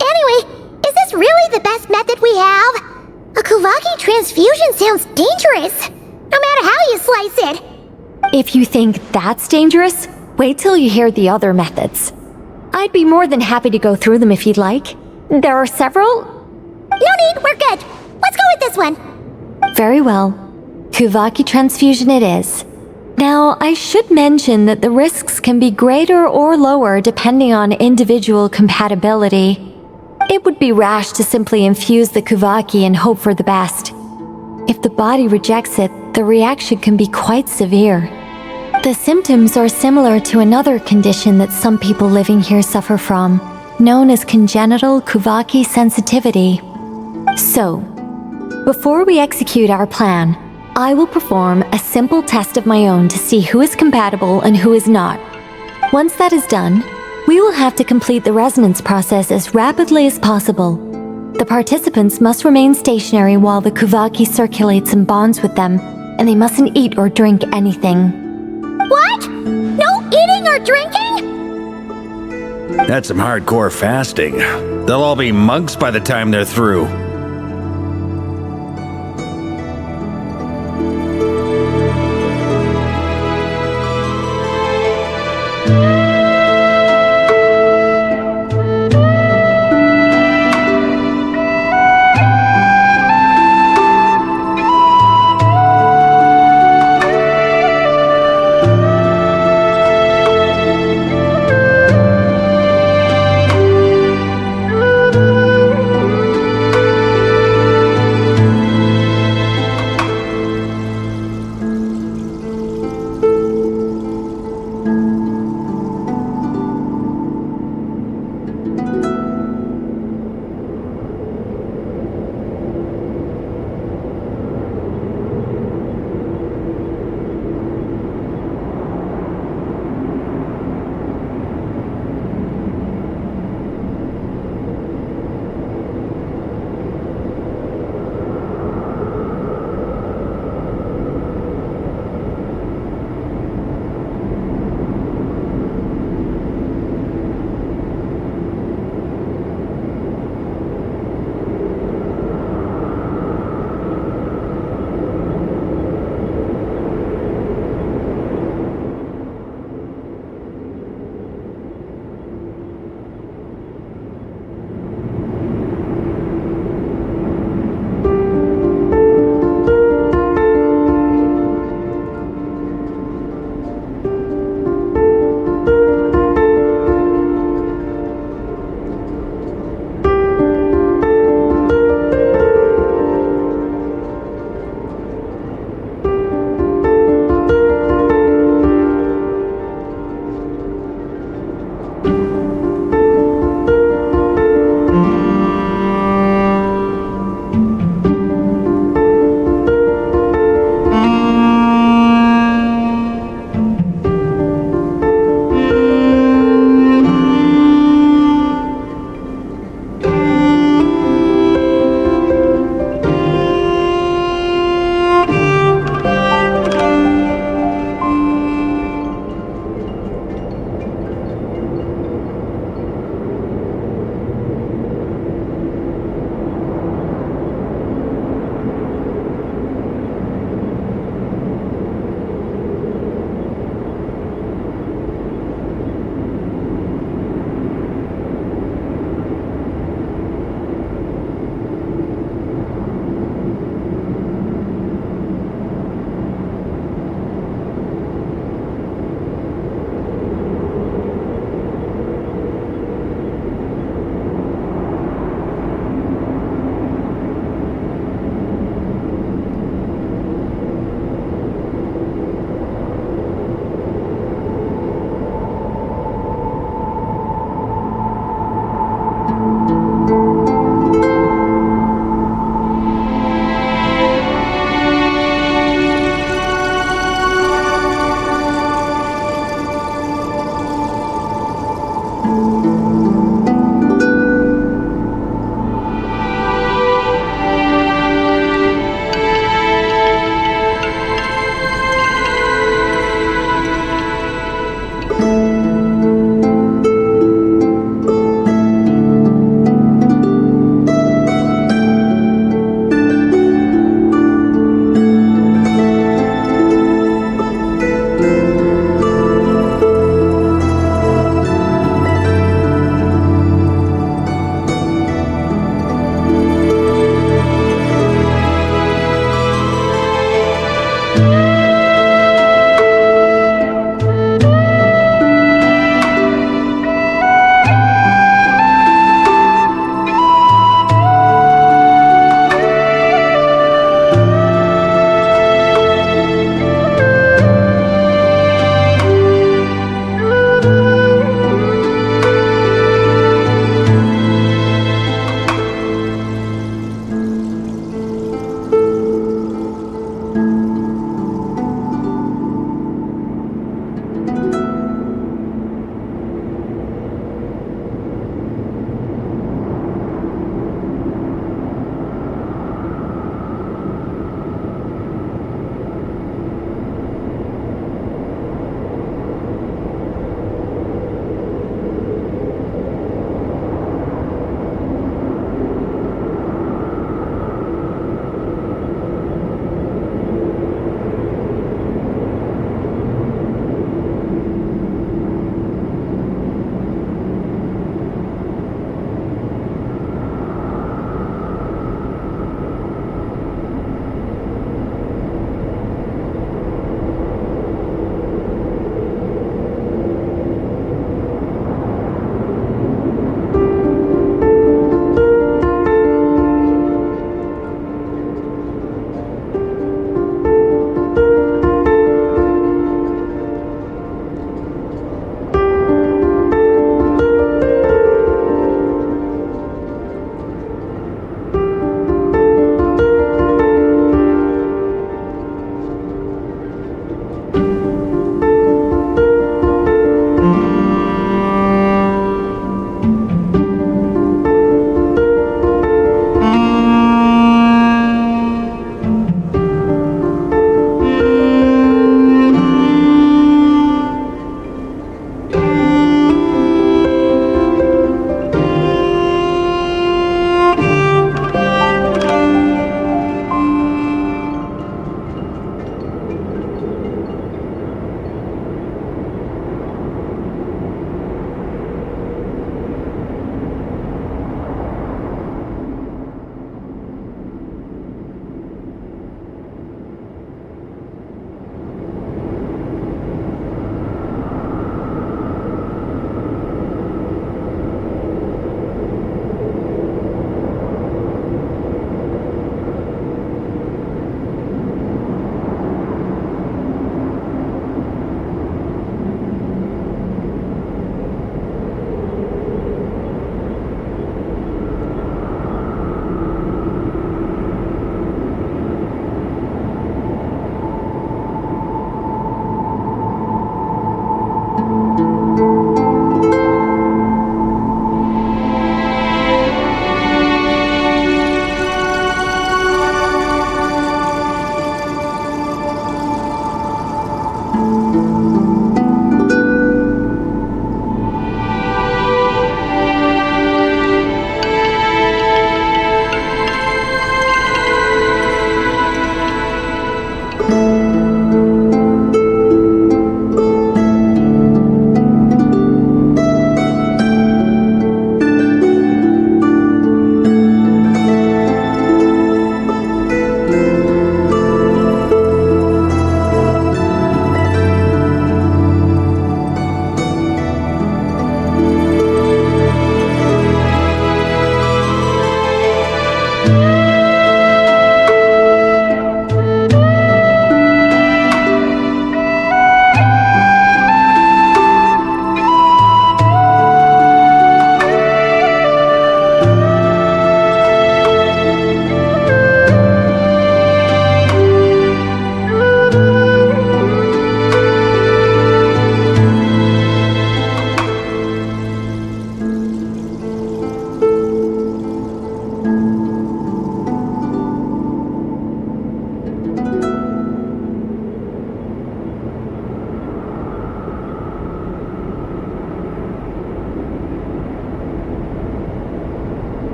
Anyway, is this really the best method we have? A Kuvaki transfusion sounds dangerous, no matter how you slice it. If you think that's dangerous, wait till you hear the other methods. I'd be more than happy to go through them if you'd like. There are several. No need, we're good. Let's go with this one. Very well. Kuvaki transfusion it is. Now, I should mention that the risks can be greater or lower depending on individual compatibility. It would be rash to simply infuse the Kuvaki and hope for the best. If the body rejects it, the reaction can be quite severe. The symptoms are similar to another condition that some people living here suffer from, known as congenital Kuvaki sensitivity. So, before we execute our plan, I will perform a simple test of my own to see who is compatible and who is not. Once that is done, we will have to complete the resonance process as rapidly as possible. The participants must remain stationary while the Kuvaki circulates and bonds with them, and they mustn't eat or drink anything. What? No eating or drinking? That's some hardcore fasting. They'll all be monks by the time they're through.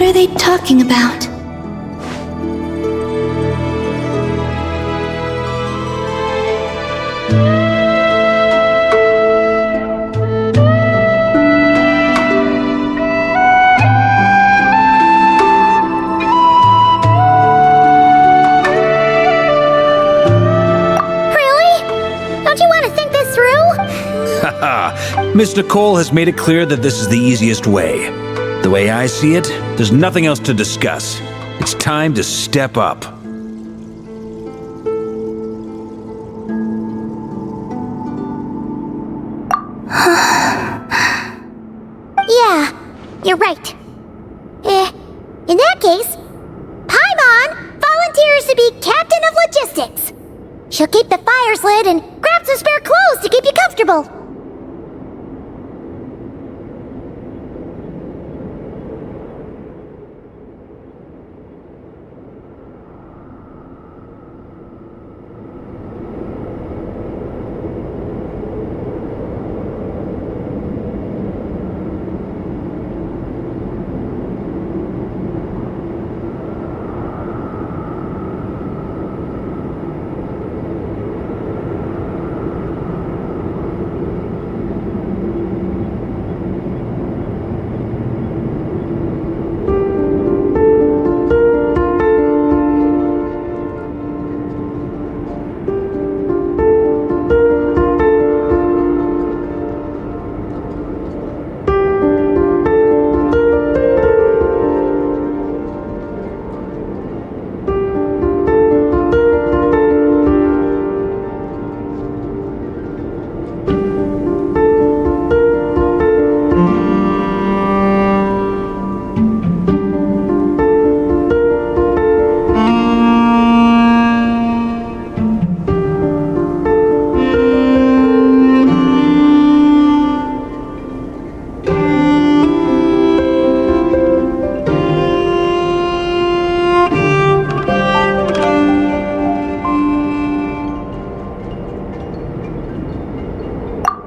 What are they talking about? Miss Nicole has made it clear that this is the easiest way. The way I see it, there's nothing else to discuss. It's time to step up. Yeah, you're right. In that case, Paimon volunteers to be captain of logistics. She'll keep the fires lit and grab some spare clothes to keep you comfortable.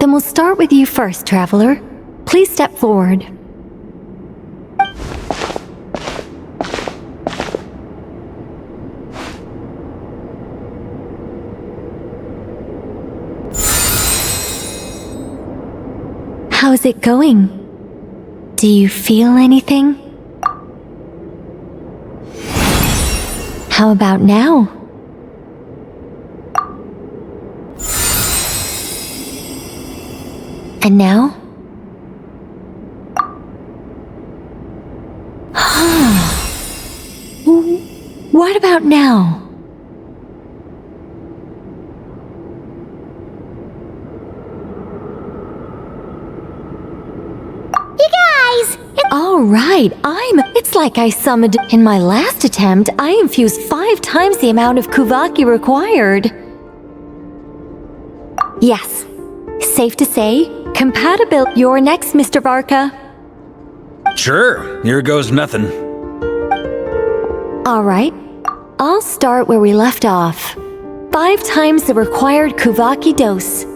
Then we'll start with you first, traveler. Please step forward. How's it going? Do you feel anything? How about now? And now? What about now? You guys! All right, It's like I summoned. In my last attempt, I infused 5 times the amount of Kuvaki required. Yes. Safe to say, compatible. You're next, Mr. Varka. Sure, here goes nothing. All right. I'll start where we left off. 5 times the required Kuvaki dose.